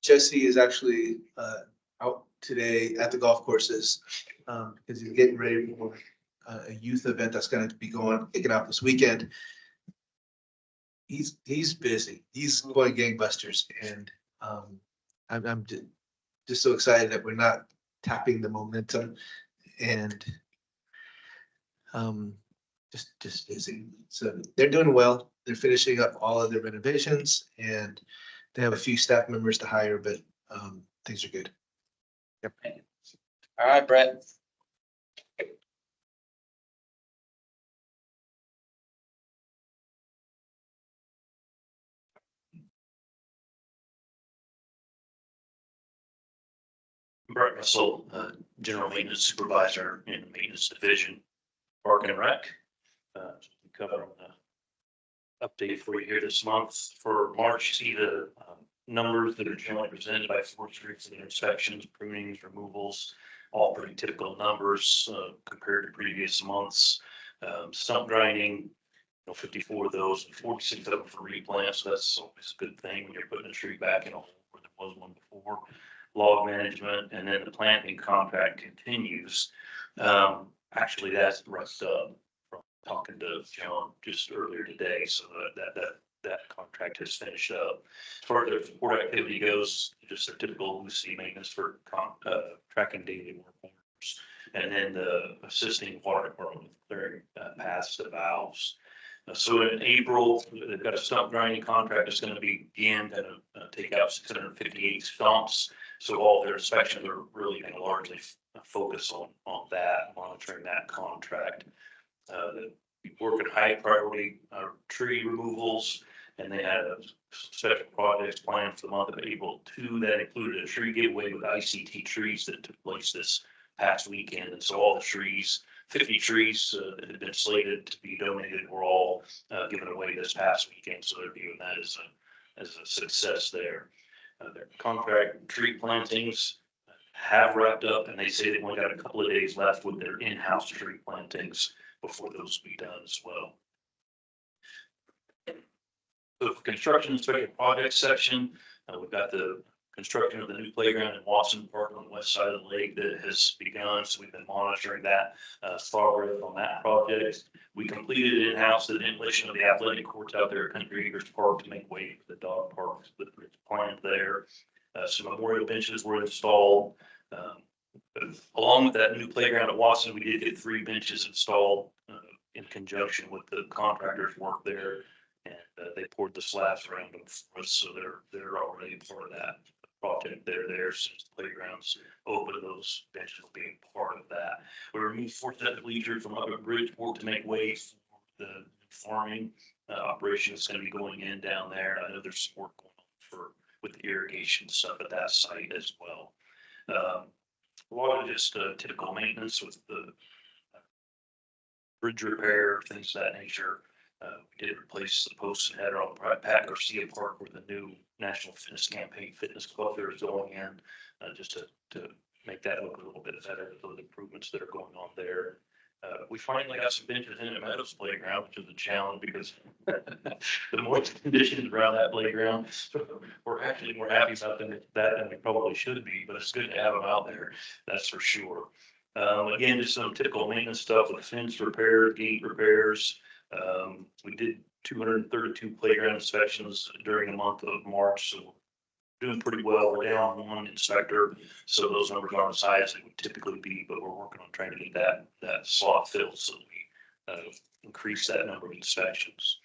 [SPEAKER 2] Jesse is actually out today at the golf courses because he's getting ready for a youth event that's going to be kicking out this weekend. He's busy. He's going gangbusters, and I'm just so excited that we're not tapping the momentum and just busy. So they're doing well. They're finishing up all of their renovations, and they have a few staff members to hire, but things are good.
[SPEAKER 1] Yep. All right, Brett.
[SPEAKER 9] Brett Russell, General Maintenance Supervisor in the Maintenance Division, Park and Rec. Covering the update for you here this month. For March, you see the numbers that are generally presented by forestry for the inspections, prunings, removals, all pretty typical numbers compared to previous months. Stump grinding, 54 of those and 46 of them for replant. So that's always a good thing when you're putting a tree back in a hole where there was one before. Log management, and then the planting contract continues. Actually, that's wrapped up from talking to John just earlier today, so that contract has finished up. As far as the support activity goes, just a typical UC maintenance for tracking daily work orders, and then the assisting water department with clearing paths to valves. So in April, they've got a stump grinding contract that's going to begin to take out 658 stumps. So all their inspections are really going to largely focus on that, monitoring that contract. working high priority tree removals, and they had a special projects planned for the month of April too. That included a tree giveaway with ICT trees that took place this past weekend. And so all the trees, 50 trees that had been slated to be donated were all given away this past weekend. So they're viewing that as a success there. Their contract tree plantings have wrapped up, and they say they've only got a couple of days left with their in-house tree plantings before those be done as well. So for construction and special projects section, we've got the construction of the new playground in Watson Park on the west side of the lake that has begun. So we've been monitoring that progress on that project. We completed in-house the demolition of the athletic courts out there at Country Acres Park to make way for the dog park that's planned there. Some memorial benches were installed. Along with that new playground at Watson, we did get 3 benches installed in conjunction with the contractors' work there. And they poured the slabs around them for us, so they're already part of that project. They're there since the playground's open. Those benches will be part of that. We removed 4 sets of bleachers from up at Bridgeport to make way for the farming operation that's going to be going in down there. I know there's some work going on with the irrigation stuff at that site as well. A lot of just typical maintenance with the bridge repair, things of that nature. We did replace the posts and header on Pat Garcia Park where the new National Fitness Campaign Fitness Club there is going in, just to make that look a little bit better with those improvements that are going on there. We finally got some benches in at Meadows Playground, which is a challenge because the moist conditions around that playground. So we're actually more happy about that than we probably should be, but it's good to have them out there. That's for sure. Again, just some typical maintenance stuff with fence repair, gate repairs. We did 232 playground inspections during the month of March, so doing pretty well. We're down 1 inspector, so those numbers aren't as high as they would typically be, but we're working on trying to get that slot filled so we increase that number of inspections.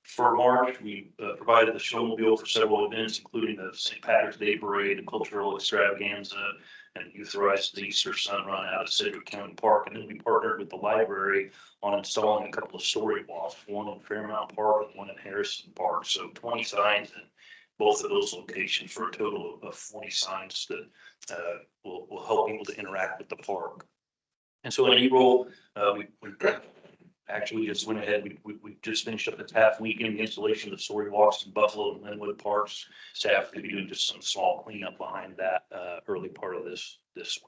[SPEAKER 9] For March, we provided the showmobile for several events, including the St. Patrick's Day Parade, the cultural extravaganza, and authorized the Easter Sun Run out of Sedgwick County Park. And then we partnered with the library on installing a couple of story walls, one in Fairmount Park and one in Harrison Park. So 20 signs in both of those locations for a total of 40 signs that will help people to interact with the park. And so in April, we actually just went ahead. We just finished up the half weekend, the installation of the story walks in Buffalo and Linwood Parks. Staff will be doing just some small cleanup behind that early part of this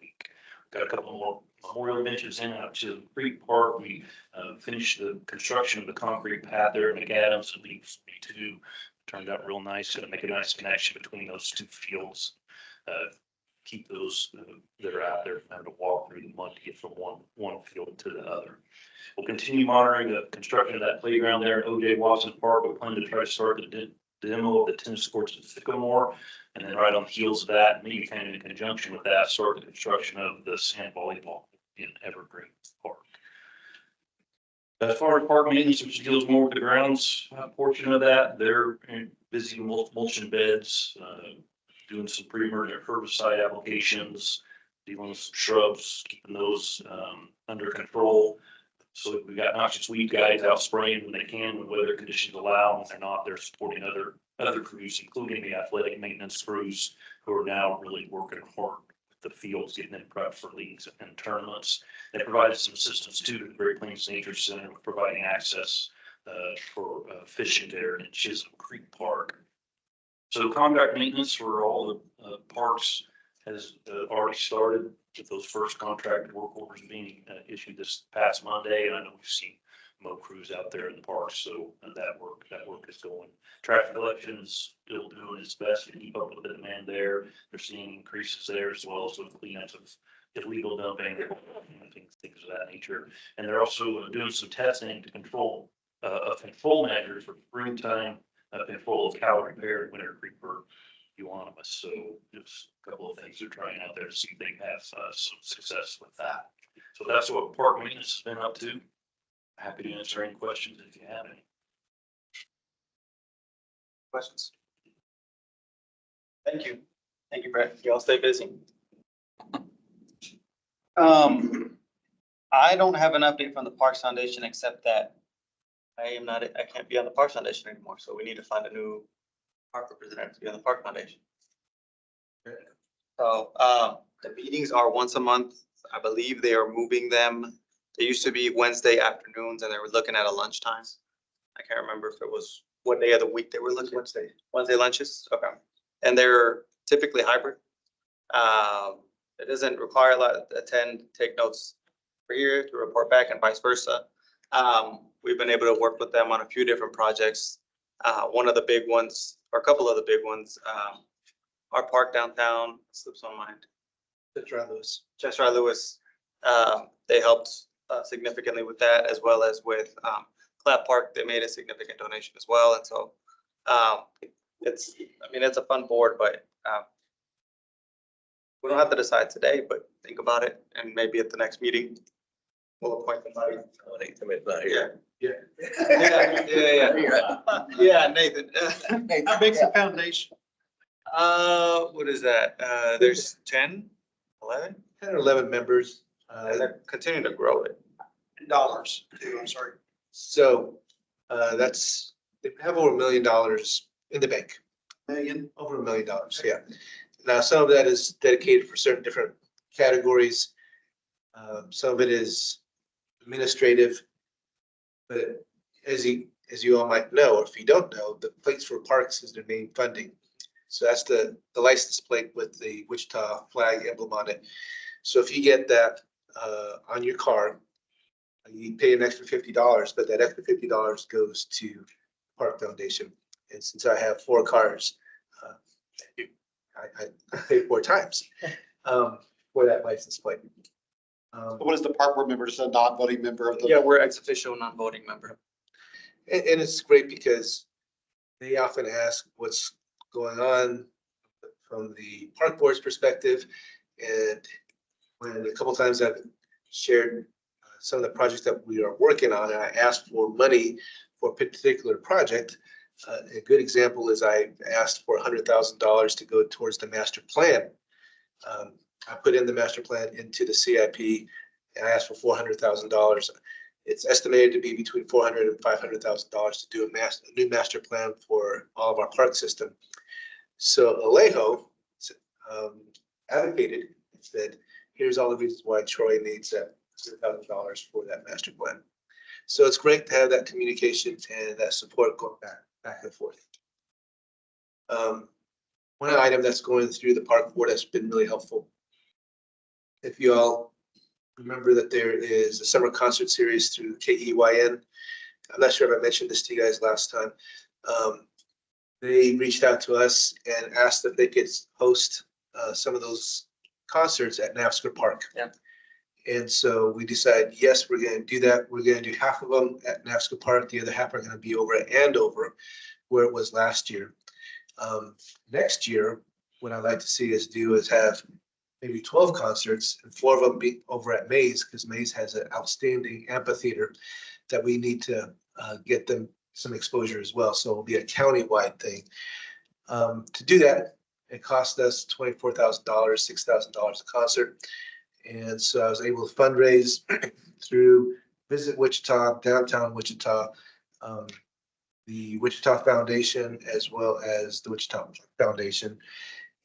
[SPEAKER 9] week. Got a couple more memorial benches in out to Creek Park. We finished the construction of the concrete path there at McAdams and League 42. Turned out real nice. Going to make a nice connection between those 2 fields. Keep those that are out there from having to walk through the mud to get from one field to the other. We'll continue monitoring the construction of that playground there at O.J. Watson Park. We plan to try to start the demo of the tennis courts at Sycamore, and then right on the heels of that, maybe kind of in conjunction with that, start the construction of the sand volleyball in Evergreen Park. As far as park maintenance, which deals more with the grounds portion of that, they're busy mulching beds, doing some pre-emergent herbicide applications, dealing with some shrubs, keeping those under control. So we've got noxious weed guys out spraying when they can, when weather conditions allow. When they're not, they're supporting other crews, including the athletic maintenance crews, who are now really working hard with the fields, getting them prepped for leagues and tournaments. They provided some assistance too to the Great Plains Nature Center, providing access for fishing there in Chisholm Creek Park. So contract maintenance for all the parks has already started, with those first contract work orders being issued this past Monday. And I know we've seen mow crews out there in the parks, so that work is going. Traffic collection is still doing its best to keep up with the demand there. They're seeing increases there, as well as with cleanups of illegal dumping, things of that nature. And they're also doing some testing to control measures for springtime control of cow repair and winter creeper euonymus. So just a couple of things they're trying out there to see if they can have some success with that. So that's what park maintenance has been up to. Happy to answer any questions if you have any.
[SPEAKER 1] Questions? Thank you. Thank you, Brett. Y'all stay busy. I don't have an update from the Parks Foundation, except that I can't be on the Parks Foundation anymore, so we need to find a new park representative to be on the Park Foundation. So, the meetings are once a month. I believe they are moving them. They used to be Wednesday afternoons and they were looking at a lunchtime. I can't remember if it was what day of the week they were looking. Wednesday lunches, okay. And they're typically hybrid. It doesn't require a lot to attend, take notes for here to report back and vice versa. We've been able to work with them on a few different projects. One of the big ones, or a couple of the big ones, our park downtown, slips my mind. Chester Lewis, they helped significantly with that, as well as with Clap Park. They made a significant donation as well, and so it's a fun board, but we don't have to decide today, but think about it, and maybe at the next meeting, we'll appoint somebody.
[SPEAKER 5] Not here.
[SPEAKER 1] Yeah, Nathan.
[SPEAKER 11] How big's the foundation?
[SPEAKER 1] What is that? There's 10, 11,
[SPEAKER 2] 10 or 11 members.
[SPEAKER 1] and they're continuing to grow it.
[SPEAKER 11] Dollars, I'm sorry.
[SPEAKER 2] So that's, they have over $1 million in the bank.
[SPEAKER 11] Million?
[SPEAKER 2] Over $1 million, yeah. Now, some of that is dedicated for certain different categories. Some of it is administrative. But as you all might know, or if you don't know, the plates for parks is their main funding. So that's the license plate with the Wichita flag emblem on it. So if you get that on your car, you pay an extra $50, but that extra $50 goes to Park Foundation. And since I have 4 cars, I pay 4 times for that license plate.
[SPEAKER 6] What is the park board member, just a non-voting member of the?
[SPEAKER 1] Yeah, we're ex officio non-voting member.
[SPEAKER 2] And it's great because they often ask what's going on from the park board's perspective. And when a couple times I've shared some of the projects that we are working on, and I asked for money for a particular project. A good example is I asked for $100,000 to go towards the master plan. I put in the master plan into the CIP and I asked for $400,000. It's estimated to be between $400,000 and $500,000 to do a new master plan for all of our park system. So Alejo advocated and said, here's all the reasons why Troy needs that $100,000 for that master plan. So it's great to have that communication and that support going back and forth. One item that's going through the park board that's been really helpful. If you all remember that there is a summer concert series through KEYN. I'm not sure if I mentioned this to you guys last time. They reached out to us and asked if they could host some of those concerts at NAFSCA Park.
[SPEAKER 1] Yeah.
[SPEAKER 2] And so we decided, yes, we're going to do that. We're going to do half of them at NAFSCA Park. The other half are going to be over at Andover, where it was last year. Next year, what I'd like to see us do is have maybe 12 concerts and 4 of them be over at Mays, because Mays has an outstanding amphitheater that we need to get them some exposure as well. So it'll be a county-wide thing. To do that, it cost us $24,000, $6,000 a concert. And so I was able to fundraise through Visit Wichita, Downtown Wichita, the Wichita Foundation, as well as the Wichita Foundation.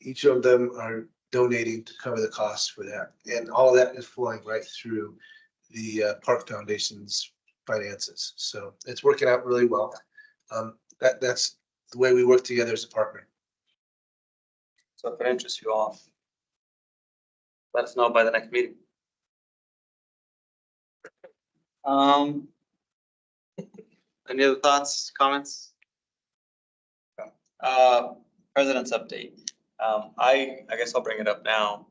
[SPEAKER 2] Each of them are donating to cover the costs for that. And all of that is flowing right through the Park Foundation's finances. So it's working out really well. That's the way we work together as a partner.
[SPEAKER 1] So if it interests you all, let us know by the next meeting. Any other thoughts, comments? President's update. I guess I'll bring it up now.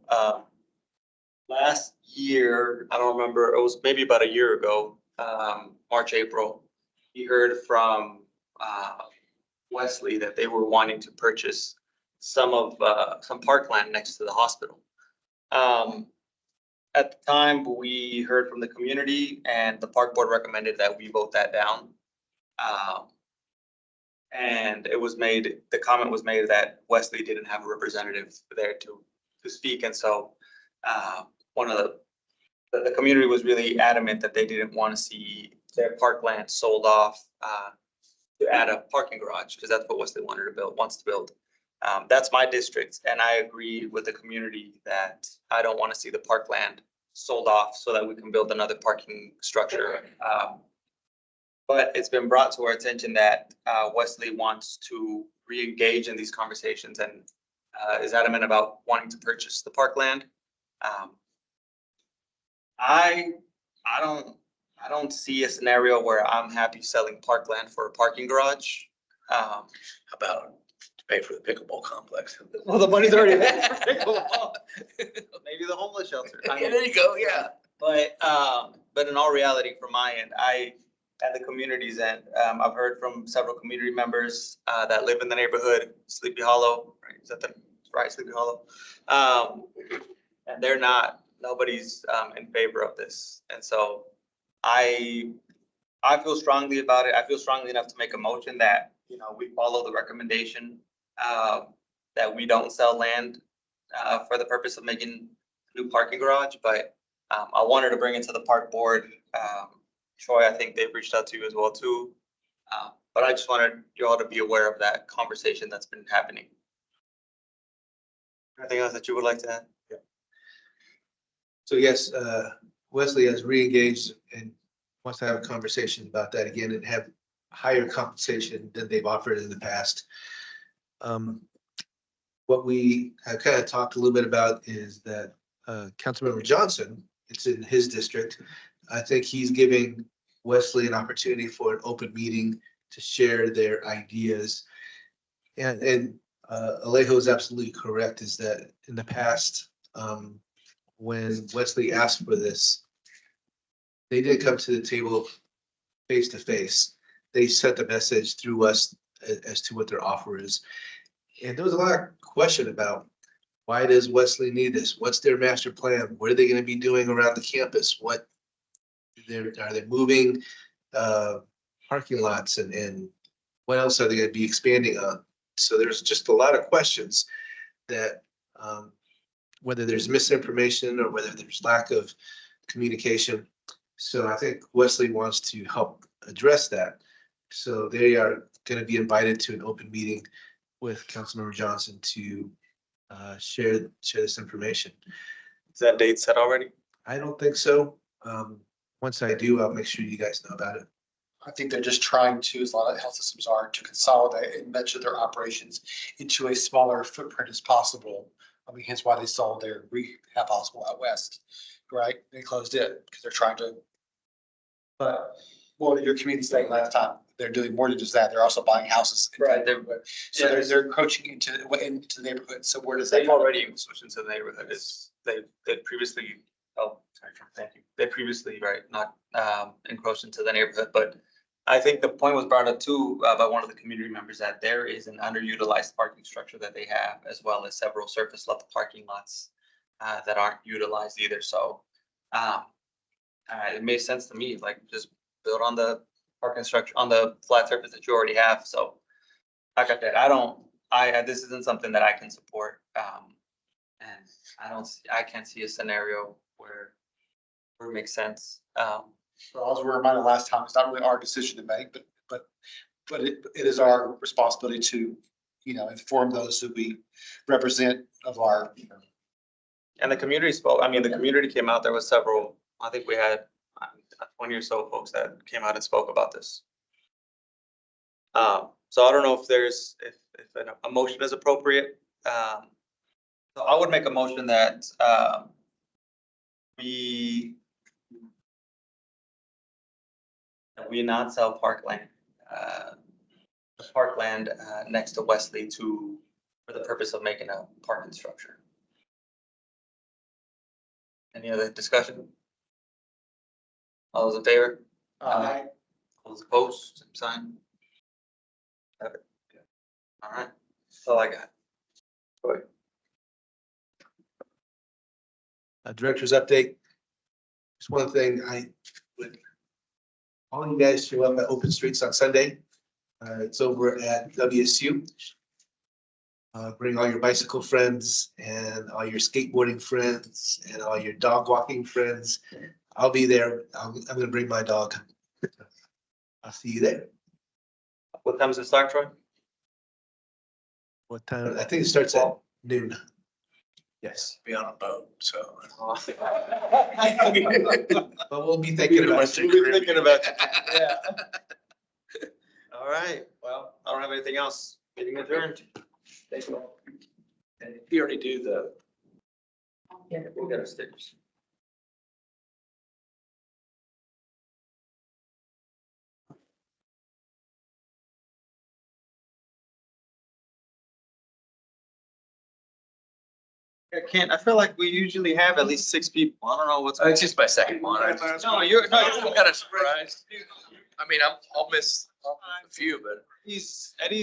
[SPEAKER 1] Last year, I don't remember, it was maybe about a year ago, March, April, we heard from Wesley that they were wanting to purchase some parkland next to the hospital. At the time, we heard from the community and the park board recommended that we vote that down. And it was made, the comment was made that Wesley didn't have a representative there to speak. And so one of the the community was really adamant that they didn't want to see their parkland sold off to add a parking garage, because that's what Wesley wants to build. That's my district, and I agree with the community that I don't want to see the parkland sold off so that we can build another parking structure. But it's been brought to our attention that Wesley wants to re-engage in these conversations and is adamant about wanting to purchase the parkland. I don't see a scenario where I'm happy selling parkland for a parking garage.
[SPEAKER 5] How about to pay for the pickleball complex?
[SPEAKER 1] Well, the money's already there for pickleball. Maybe the homeless shelter. I mean,
[SPEAKER 5] There you go, yeah.
[SPEAKER 1] but in all reality, from my end, at the community's end, I've heard from several community members that live in the neighborhood, Sleepy Hollow, right? Is that the right, Sleepy Hollow? And nobody's in favor of this. And so I feel strongly about it. I feel strongly enough to make a motion that, we follow the recommendation that we don't sell land for the purpose of making a new parking garage, but I wanted to bring it to the park board. Troy, I think they've reached out to you as well too. But I just wanted you all to be aware of that conversation that's been happening. Anything else that you would like to add?
[SPEAKER 2] Yeah. So yes, Wesley has re-engaged and wants to have a conversation about that again and have higher compensation than they've offered in the past. What we have kind of talked a little bit about is that Councilmember Johnson, it's in his district. I think he's giving Wesley an opportunity for an open meeting to share their ideas. And Alejo is absolutely correct, is that in the past, when Wesley asked for this, they didn't come to the table face to face. They sent the message through us as to what their offer is. And there was a lot of question about, why does Wesley need this? What's their master plan? What are they going to be doing around the campus? Are they moving parking lots and what else are they going to be expanding on? So there's just a lot of questions that whether there's misinformation or whether there's lack of communication. So I think Wesley wants to help address that. So they are going to be invited to an open meeting with Councilmember Johnson to share this information.
[SPEAKER 1] Is that date set already?
[SPEAKER 2] I don't think so. Once I do, I'll make sure you guys know about it.
[SPEAKER 6] I think they're just trying to, as a lot of health systems are, to consolidate and measure their operations into a smaller footprint as possible. I mean, hence why they sold their rehab hospital out west, right? They closed it because they're trying to. But what your community saying last time, they're doing more than just that. They're also buying houses.
[SPEAKER 1] Right.
[SPEAKER 6] So they're encroaching into the neighborhood. So where does that?
[SPEAKER 1] They've already switched into the neighborhood. They previously, thank you. They previously, right, not encroached into the neighborhood, but I think the point was brought up too by one of the community members that there is an underutilized parking structure that they have, as well as several surface level parking lots that aren't utilized either. So it made sense to me, like just build on the parking structure on the flat surface that you already have. So like I said, this isn't something that I can support. And I can't see a scenario where it makes sense.
[SPEAKER 6] So I was reminded last time, it's not really our decision to make, but it is our responsibility to, inform those who we represent of our.
[SPEAKER 1] And the community spoke, the community came out, there was several, I think we had 20 or so folks that came out and spoke about this. So I don't know if a motion is appropriate. So I would make a motion that we not sell parkland, next to Wesley for the purpose of making a parking structure. Any other discussion? All those in favor? Aye. All those opposed, same sign. Have it. All right, that's all I got. Go ahead.
[SPEAKER 2] Director's update. Just one thing, I would all you guys show up at Open Streets on Sunday. It's over at WSU. Bring all your bicycle friends and all your skateboarding friends and all your dog walking friends. I'll be there. I'm gonna bring my dog. I'll see you there.
[SPEAKER 1] What time does it start, Troy?
[SPEAKER 2] What time? I think it starts at noon. Yes.
[SPEAKER 5] Be on a boat, so.
[SPEAKER 2] But we'll be thinking about it.
[SPEAKER 1] We'll be thinking about it. Yeah. All right, well, I don't have anything else. Meeting adjourned. Thanks all.
[SPEAKER 5] And you already do the.
[SPEAKER 1] Yeah, we got our stickers. I feel like we usually have at least 6 people. I don't know what's.
[SPEAKER 5] It's just my second one.
[SPEAKER 1] No, you're, no,
[SPEAKER 5] I got a surprise. I mean, I'll miss a few, but.
[SPEAKER 1] Eddie